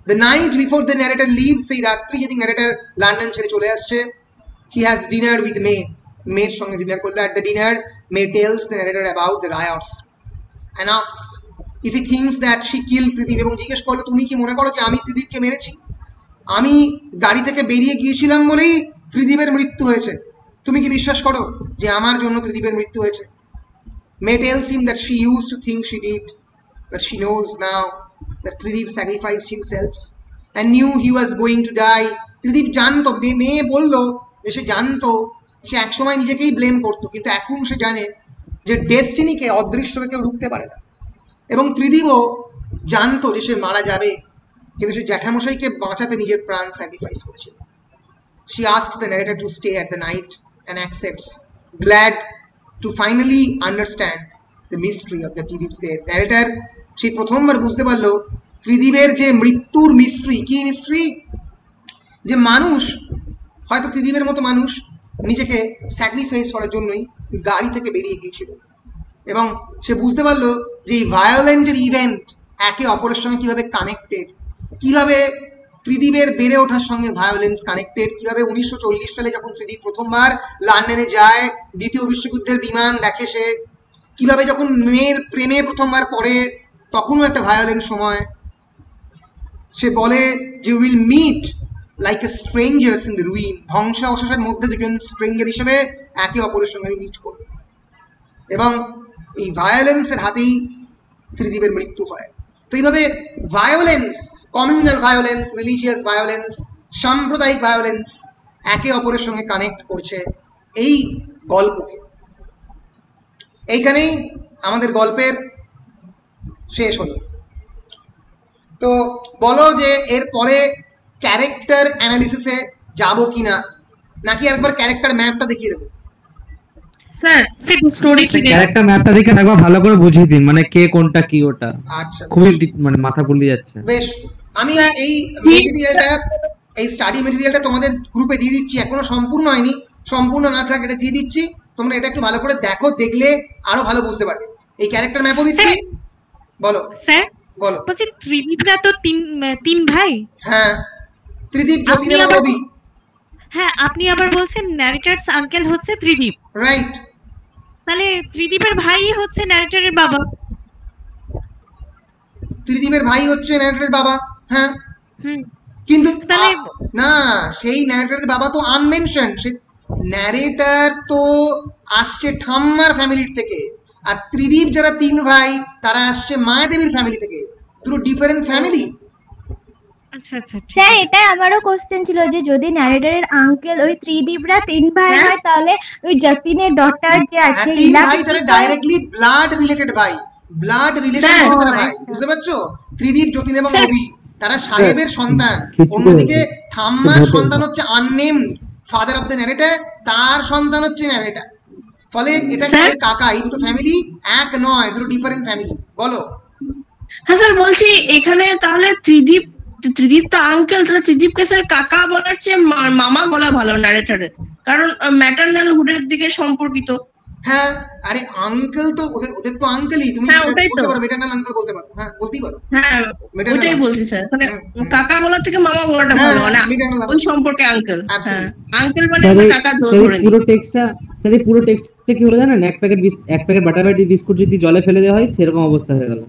The night before the narrator leaves, সেই রাত্রি যেদিন ন্যারেটর লন্ডন ছেড়ে চলে আসছে, he has dinner with May. মেয়ের সঙ্গে ডিনার করলো। At the dinner, May tells the narrator about the riots and asks if he thinks that she killed Tridib, এবং জিজ্ঞেস করলো তুমি কি মনে করো যে আমি ত্রিদীপকে মেরেছি? আমি গাড়ি থেকে বেরিয়ে গিয়েছিলাম বলেই ত্রিদীপের মৃত্যু হয়েছে। তুমি কি বিশ্বাস করো যে আমার জন্য ত্রিদীপের মৃত্যু হয়েছে? May tells him that she used to think she did, but she knows now that Tridip sacrificed himself and knew he was going to die. Tridip জানতো, মেয়ে বললো যে সে জানতো, সে একসময় নিজেকেই ব্লেম করতো, কিন্তু এখন সে জানে যে ডেস্টিনিকে, অদৃশ্যকে কেউ রুখতে পারে না। এবং ত্রিদীপও জানতো যে সে মারা যাবে, কিন্তু সে জ্যাঠামশাইকে বাঁচাতে নিজের প্রাণ স্যাক্রিফাইস করেছিল। She asks the narrator to stay at the night and accepts, glad to finally understand the mystery of the Tridip's death. Narrator সেই প্রথমবার বুঝতে পারলো ত্রিদীপের যে মৃত্যুর মিস্ট্রি। কি মিস্ট্রি? যে মানুষ, হয়তো ত্রিদীপের মতো মানুষ নিজেকে স্যাক্রিফাইস করার জন্যই গাড়ি থেকে বেরিয়ে গিয়েছিল, এবং সে বুঝতে পারলো যে এই ভায়োলেন্টের ইভেন্ট একে অপরের সঙ্গে কিভাবে কানেক্টেড, কিভাবে ত্রিদীপের বেড়ে ওঠার সঙ্গে ভায়োলেন্স কানেক্টেড, কিভাবে 1940 সালে যখন ত্রিদীপ প্রথমবার লন্ডনে যায়, দ্বিতীয় বিশ্বযুদ্ধের বিমান দেখে সে, কিভাবে যখন মেয়ের প্রেমে প্রথমবার পড়ে তখনও একটা ভায়োলেন্ট সময়, সে বলে যে will meet like a strangers in the ruin, ধ্বংসাবশেষের মধ্যে দুজন স্ট্রেঞ্জার হিসেবে একে অপরের সঙ্গে মিট করবে, এবং এই ভায়োলেন্সের হাতেই ত্রিদীপের মৃত্যু হয়। তো এইভাবে violence, communal violence, religious violence, সাম্প্রদায়িক ভায়োলেন্স একে অপরের সঙ্গে কানেক্ট করছে এই গল্পকে। এইখানেই আমাদের গল্পের শেষ হলো। তো বলো যে এর পরে ক্যারেক্টার অ্যানালিসিসে যাবো কিনা, নাকি একবার ক্যারেক্টার ম্যাপটা দেখিয়ে দেবো? স্যার স্টোরি কি ক্যারেক্টার ম্যাপটা দেখে একবার ভালো করে বুঝিয়ে দিন, মানে কে কোনটা কি ওটা। আচ্ছা, খুবই মানে মাথা গুলিয়ে যাচ্ছে। বেশ, আমি এই মেটেরিয়ালটা, এই স্টাডি মেটেরিয়ালটা তোমাদের গ্রুপে দিয়ে দিচ্ছি, এখনো সম্পূর্ণ হয়নি, সম্পূর্ণ না থাকে এটা দিয়ে দিচ্ছি, তোমরা এটা একটু ভালো করে দেখো, দেখলে আরো ভালো বুঝতে পারবে। এই ক্যারেক্টার ম্যাপও দিচ্ছি। বলো স্যার। বলো। বলছি ত্রিদীপরা তো তিন ভাই। হ্যাঁ, ত্রিদীপ, যতীন এবং রবি। হ্যাঁ, আপনি আবার বলছেন ন্যারেটরস আঙ্কেল হচ্ছে ত্রিদীপ, রাইট? তাহলে ত্রিদীপের ভাই হচ্ছে ন্যারেটরের বাবা। ত্রিদীপের ভাই হচ্ছে ন্যারেটরের বাবা, হ্যাঁ, কিন্তু না, সেই ন্যারেটরের বাবা তো আনমেনশন। সে ন্যারেটর তো আসছে ঠাম্মার ফ্যামিলির থেকে, আর ত্রিদীপ যারা তিন ভাই তারা আসছে মায়াদেবীর ফ্যামিলি থেকে, দুটো ডিফারেন্ট ফ্যামিলি। আচ্ছা আচ্ছা স্যার, এটাই আমারও কোশ্চেন ছিল যে যদি ন্যারেটরের আঙ্কেল ওই ত্রিদীপরা তিন ভাই হয়, তাহলে ওই যতীনের ডটার যে আছে ইলা ভাই তারা ডাইরেক্টলি ব্লাড রিলেটেড ভাই, ব্লাড রিলেশন তারা ভাই, বুঝতে পারছো? ত্রিদীপ, যতীন এবং রবি তারা সাহেবের সন্তান। অন্যদিকে ঠাম্মার সন্তান হচ্ছে unnamed father of the narrator, তার সন্তান হচ্ছে ন্যারেটর। ফলে এটা কাকা, এই দুটো ফ্যামিলি এক নয়, দুটো ডিফারেন্ট ফ্যামিলি। বলো। হ্যাঁ স্যার, বলছি এখানে তাহলে ত্রিদীপ তো আঙ্কেল, তাহলে ত্রিদীপকে স্যার কাকা বলার চেয়ে মামা বলা ভালো ন্যারেটরের, কারণ ম্যাটারনাল হুডের দিকে সম্পর্কিত। হ্যাঁ, আরে আঙ্কেল তো ওদের তো আঙ্কেলই, তুমি বলতে পারো, ম্যাটারনাল আঙ্কেল বলতে পারো। হ্যাঁ, বলতেই পারো। হ্যাঁ, ওটাই বলছি স্যার, মানে কাকা বলার থেকে মামা বলাটা ভালো, মানে ওই সম্পর্কে আঙ্কেল। হ্যাঁ, আঙ্কেল মানে কাকা ধরে। পুরো টেক্সটটা স্যার, পুরো টেক্সটটা কি হলো জানেন? এক প্যাকেট বাটারবাটি বিস্কুট যদি জলে ফেলে দেওয়া হয় সেরকম অবস্থা হয়ে গেল।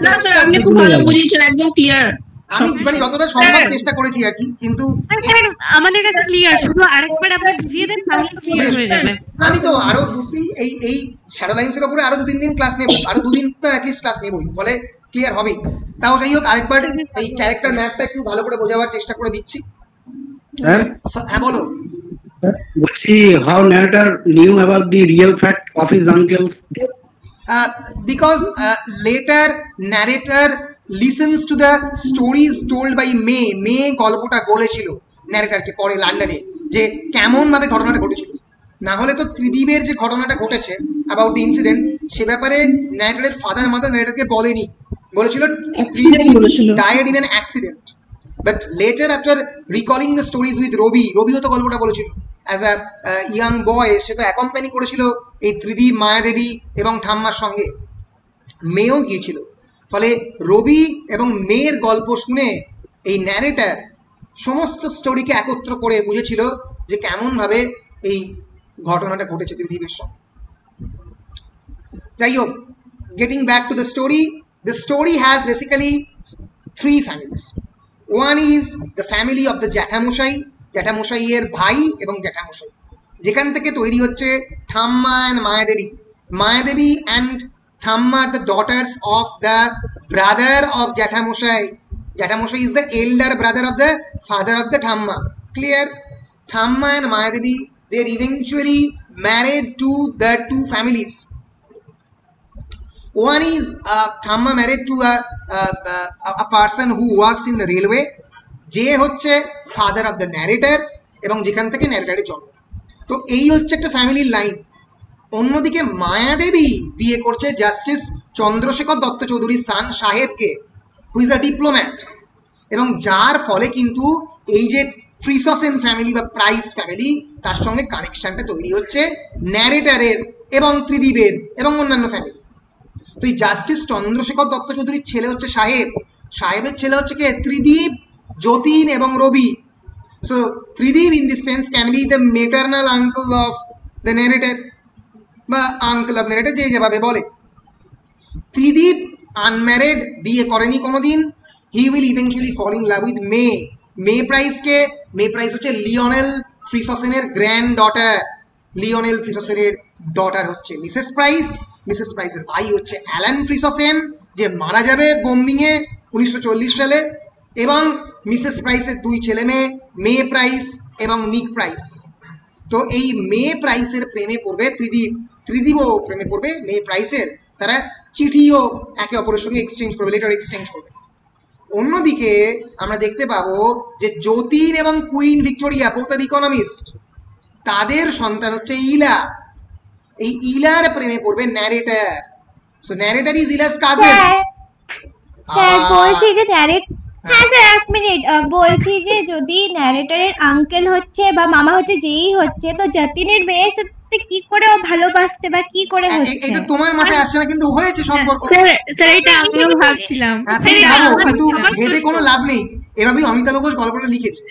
না স্যার, আপনি খুব ভালো বুঝিয়েছেন, একদম ক্লিয়ার। আমি মানে যতটা সম্ভব চেষ্টা করেছি আর কি, কিন্তু আমাদের কাছে ক্লিয়ার, শুধু আরেকবার আপনি বুঝিয়ে দেন তাহলে ক্লিয়ার হয়ে যাবে। আমি তো আরো এই শ্যাডো লাইন্সের উপরে আরো 2-3 দিন ক্লাস নেব, আরো 2 দিন তো অ্যাটলিস্ট ক্লাস নেবই, ফলে ক্লিয়ার হবে। তাও যাই হোক, আরেকবার এই ক্যারেক্টার ম্যাপটা একটু ভালো করে বোঝাবার চেষ্টা করে দিচ্ছি। হ্যাঁ বলো। বলছি, how narrator knew about the real fact of his uncle's death? Because later narrator listens to the stories told by May গল্পটা বলেছিল ন্যারেটরকে পরে লন্ডনে, যে কেমন ভাবে ঘটনাটা ঘটেছিল। না হলে তো ত্রিদীপের যে ঘটনাটা ঘটেছে অ্যাবাউট দ্য ইনসিডেন্ট, সে ব্যাপারে ন্যারেটরের ফাদার মাদার ন্যারেটরকে বলেনি, বলেছিল Tridip died in an accident. But later after recalling the stories with রবিও তো গল্পটা বলেছিল অ্যাজ আ ইয়াং বয়, সে তো অ্যাকম্পানি করেছিল এই ত্রিদীপ, মায়াদেবী এবং ঠাম্মার সঙ্গে, মেয়েও গিয়েছিল। ফলে রবি এবং মেয়ের গল্প শুনে এই ন্যারেটার সমস্ত স্টোরিকে একত্র করে বুঝেছিল যে কেমনভাবে এই ঘটনাটা ঘটেছে ত্রিদীপের সঙ্গে। যাই হোক, getting back to the story has basically 3 families. One is the family of the জ্যাঠামশাই এর ভাই এবং জ্যাঠামশাই, যেখান থেকে তৈরি হচ্ছে ঠাম্মা and Mayadevi and Thamma are the daughters of the brother of Jethamoshai is the elder brother of the father of the Thamma. Clear? Thamma and Mayadevi, they eventually married to the 2 families. One is Thamma married to a person who works in the railway, যে হচ্ছে ফাদার অফ দ্য ন্যারেটার এবং যেখান থেকে ন্যারেটারের জন্ম। তো এই হচ্ছে একটা ফ্যামিলির লাইন। অন্যদিকে মায়াদেবী বিয়ে করছে জাস্টিস চন্দ্রশেখর দত্ত চৌধুরীর সান সাহেবকে, হু ইজ আ ডিপ্লোম্যাট, এবং যার ফলে কিন্তু এই যে ফ্রিসসেন ফ্যামিলি বা প্রাইস ফ্যামিলি, তার সঙ্গে কানেকশনটা তৈরি হচ্ছে ন্যারেটারের এবং ত্রিদীপের এবং অন্যান্য ফ্যামিলি। তো এই জাস্টিস চন্দ্রশেখর দত্ত চৌধুরীর ছেলে হচ্ছে সাহেবের ছেলে হচ্ছে কে? ত্রিদীপ, যতীন এবং Robi. So Tridip in this sense can be the maternal uncle of the narrator বা আঙ্কেল অফ ন্যারেটার, যে যেভাবে বলে। ত্রিদীপ আনম্যারিড, বিয়ে করেনি কোনোদিন। He will eventually fall in love with May Price হচ্ছে লিওনেল ফ্রিসসেনের গ্র্যান্ড ডটার। লিওনেল ফ্রিসসেনের ডটার হচ্ছে মিসেস প্রাইসের ভাই হচ্ছে অ্যালান ফ্রিসসেন, যে মারা যাবে বোম্বিংয়ে 1940 সালে। এবং মিসেস প্রাইসের 2 ছেলে মেয়ে, মে প্রাইস এবং নিক প্রাইস। তো এই মে প্রাইসের প্রেমে পড়বে ত্রিদীপও প্রেমে পড়বে মে প্রাইসের। তারা চিঠিও একে অপরের সঙ্গে লেটার এক্সচেঞ্জ করবে। অন্যদিকে আমরা দেখতে পাবো যে যতীন এবং কুইন ভিক্টোরিয়া, বোথ আর ইকোনমিস্ট, তাদের সন্তান হচ্ছে ইলা। এই ইলার প্রেমে পড়বে narrator. So narrator is ইলাস cousin. Sir বলছি যে হ্যাঁ স্যার, 1 মিনিট। বলছি যে যদি ন্যারেটারের আঙ্কেল হচ্ছে বা মামা হচ্ছে, যেই হচ্ছে, তো যতীনের মেয়ের সাথে কি করে ও ভালোবাসতে বা কি করে হচ্ছে? এটা তোমার মাথায় আসছে না, কিন্তু হয়েছে সম্পর্ক। স্যার এটা আমিও ভাবছিলাম। কিন্তু ভেবে কোনো লাভ নেই, এভাবেই অমিতাভ ঘোষ গল্পটা লিখেছে।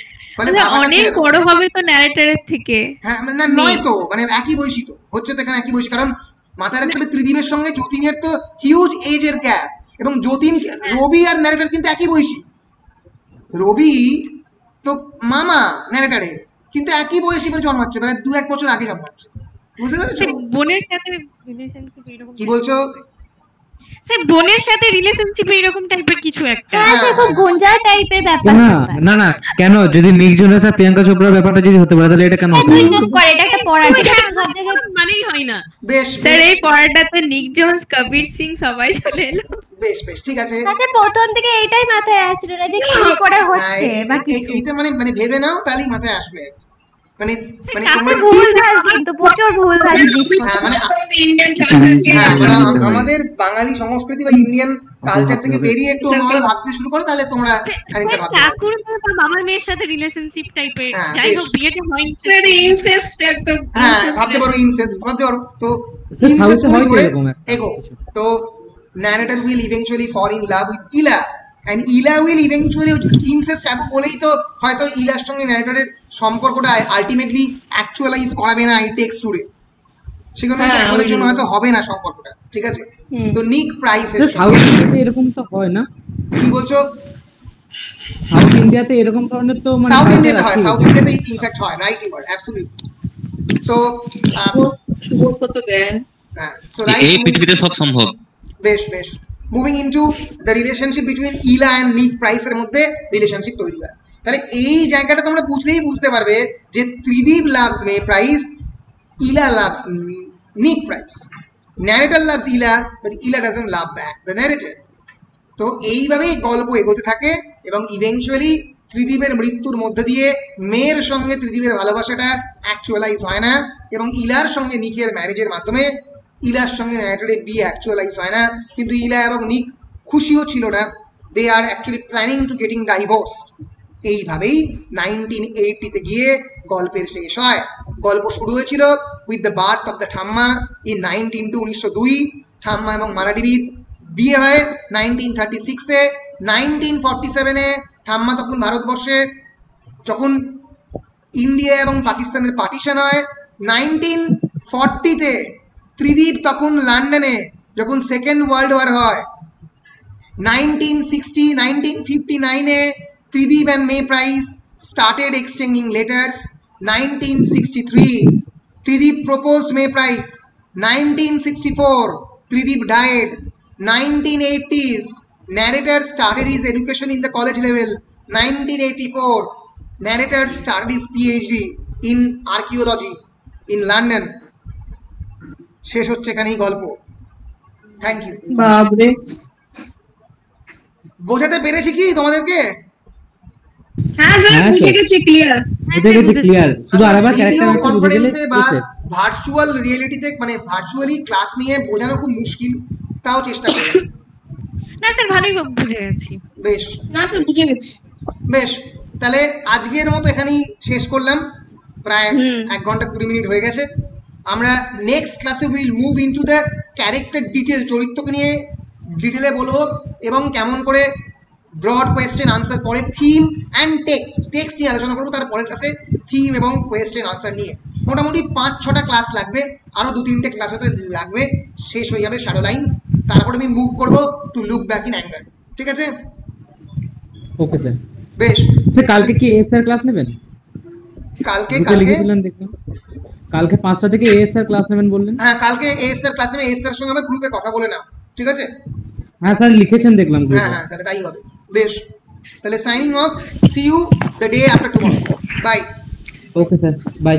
অনেক বড় হবে তো ন্যারেটারের থেকে। হ্যাঁ, না নয় তো, মানে একই বয়সী তো হচ্ছে, তো এখানে একই বয়সী। কারণ মাথায় রাখতে হবে ত্রিদীপের সঙ্গে যতীনের তো হিউজ এজের গ্যাপ, এবং যতীন, রবি আর ন্যারেটার কিন্তু একই বয়সী। রবি তো মামা ন্যারেটারের, কিন্তু একই বয়সী করে জন্মাচ্ছে, মানে 2-1 বছর আগে জন্মাচ্ছে। বুঝতে পেরেছো? বোনের সাথে রিলেশনশিপ এরকম। কি বলছো স্যার? বোনের সাথে রিলেশনশিপ এরকম টাইপের কিছু একটা। হ্যাঁ, খুব গঞ্জা টাইপের ব্যাপার। না কেন, যদি নিক জোনাস আর প্রিয়াঙ্কা চোপড়ার ব্যাপারটা যদি হতে পারে তাহলে এটা কেন হতো? এটা একটা পড়া, মানেই হয় না। বেশ স্যার, এই পড়াটাতে নিক জোন্স, কবির সিং সবাই চলে এলো। বেশ ঠিক আছে। আচ্ছা, প্রথম থেকে এইটাই মাথায় আসছিল না যে কি করে হচ্ছে বা কিছু। এইটা মানে ভেবে নাও, তাহলেই মাথায় আসবে। মানে তোমরা ভুলভাল, কিন্তু প্রচুর ভুলভাল। আমাদের বাঙালি সংস্কৃতি বা ইন্ডিয়ান কালচার থেকে বেরিয়ে একটু অন্যভাবে ভাবতে শুরু করো, তাহলে তোমরা খানিকটা ভাবতে পারবে। ঠাকুর বা মামার মেয়ের সাথে রিলেশনশিপ টাইপের, যাই হোক, বিয়েটা হয়। স্যার ইনসেস্ট একদম। হ্যাঁ, ভাবতে পারো ইনসেস্ট, ভাবতে পারো। তো ইনসেস্ট করে এগো। তো narrator will eventually fall in love with Ila, and Ila will eventually incest have বলেই তো হয়তো ইলার সঙ্গে ন্যারেটরের সম্পর্কটা আলটিমেটলি অ্যাকচুয়ালাইজ করাবে না, ইট টেক্স টুডে। সেখানে এখনের জন্য হয়তো হবে না সম্পর্কটা, ঠিক আছে? তো নিক প্রাইসের সাউথ ইন্ডিয়াতে এরকম তো হয় না? কি বলছো? সাউথ ইন্ডিয়াতে এরকম ধরনের তো মানে সাউথ ইন্ডিয়াতে হয়, সাউথ ইন্ডিয়াতে ইনফ্যাক্ট হয়, রাইটলি ওয়ার্ড, অ্যাবসলিউটলি। তো কত দেন? হ্যাঁ, সো রাইট, এই পৃথিবীতে সব সম্ভব। বেশ moving into the relationship between ইলা অ্যান্ড নিক প্রাইসের মধ্যে রিলেশনশিপ তৈরি হয়। তাহলে এই জায়গাটা তোমরা বুঝতে পারবে যে ত্রিদীপ লাভস মে প্রাইস, ইলা লাভস নিক প্রাইস, ন্যারেটর লাভস ইলা, বাট ইলা doesn't love back the narrator. তো এইভাবেই গল্প এগোতে থাকে, এবং ইভেনচুয়ালি ত্রিদীপের মৃত্যুর মধ্যে দিয়ে মেয়ের সঙ্গে ত্রিদীপের ভালোবাসাটা অ্যাকচুয়ালাইজ হয় না, এবং ইলার সঙ্গে নিকের ম্যারেজের মাধ্যমে ইলার সঙ্গে ন্যারেটরের বিয়ে অ্যাকচুয়ালাইজ হয় না। কিন্তু ইলা এবং নিক খুশিও ছিল না। They are actually planning to getting divorce এইভাবেই 1980 তে গিয়ে গল্পের শেষ হয়। গল্প শুরু হয়েছিল with the birth of the ঠাম্মা ইন 1902 ঠাম্মা এবং মারাডিবির বিয়ে হয় 1936 এ। 1947 এ ঠাম্মা তখন ভারতবর্ষে, যখন ইন্ডিয়া এবং পাকিস্তানের পার্টিশন হয়। 1940 তে ত্রিদীপ তখন লন্ডনে, যখন সেকেন্ড ওয়ার্ল্ড ওয়ার হয়। 1959 এ Tridip and May Price started exchanging letters. 1963 Tridip proposed May Price. 1964 Tridip died. 1980s narrator started his education in the college level. 1984 narrator started his PhD in archaeology in London. শেষ হচ্ছে এখানেই গল্প। Thank you. বাবরে, বোঝাতে পেরেছি কি তোমাদেরকে? হ্যাঁ স্যার বুঝে গেছি, ক্লিয়ার শুধু আরেকবার ক্যারেক্টার কনফারেন্সে বা ভার্চুয়াল রিয়েলিটিতে মানে ভার্চুয়ালি ক্লাস নিয়ে বোঝানো খুব মুশকিল, তাও চেষ্টা করি। না স্যার ভালোই বুঝে গেছি। বেশ, না স্যার বুঝে গেছি। বেশ, তাহলে আজকের মতো এখানেই শেষ করলাম। প্রায় 1 ঘন্টা 20 মিনিট হয়ে গেছে। আমরা নেক্সট ক্লাসে will move into the character detail, চরিত্রকে নিয়ে ডিটেলে বলবো এবং কেমন করে ব্রড কোয়েশ্চেন আনসার পরে থিম অ্যান্ড টেক্সট নিয়ে আলোচনা করবো। তারপরের ক্লাসে থিম এবং কোয়েশ্চেন আনসার নিয়ে মোটামুটি 5-6টা ক্লাস লাগবে, আরও 2-3টে ক্লাস হতে লাগবে, শেষ হয়ে যাবে শ্যাডো লাইন্স। তারপরে আমি মুভ করবো to look back in anger. ঠিক আছে? Okay sir. বেশ স্যার, কালকে কি এএসআর ক্লাস নেবেন? কালকে কালকে 5টা থেকে এএসআর ক্লাস নেবেন বললেন। হ্যাঁ, কালকে এএসআর ক্লাস নেবে। এএসআর সঙ্গে আমি গ্রুপে কথা বলে নাও, ঠিক আছে? হ্যাঁ স্যার, লিখেছেন দেখলাম। হ্যাঁ, তাহলে তাই হবে। বেশ, তাহলে signing off, see you the day after tomorrow. Bye. Okay sir, by.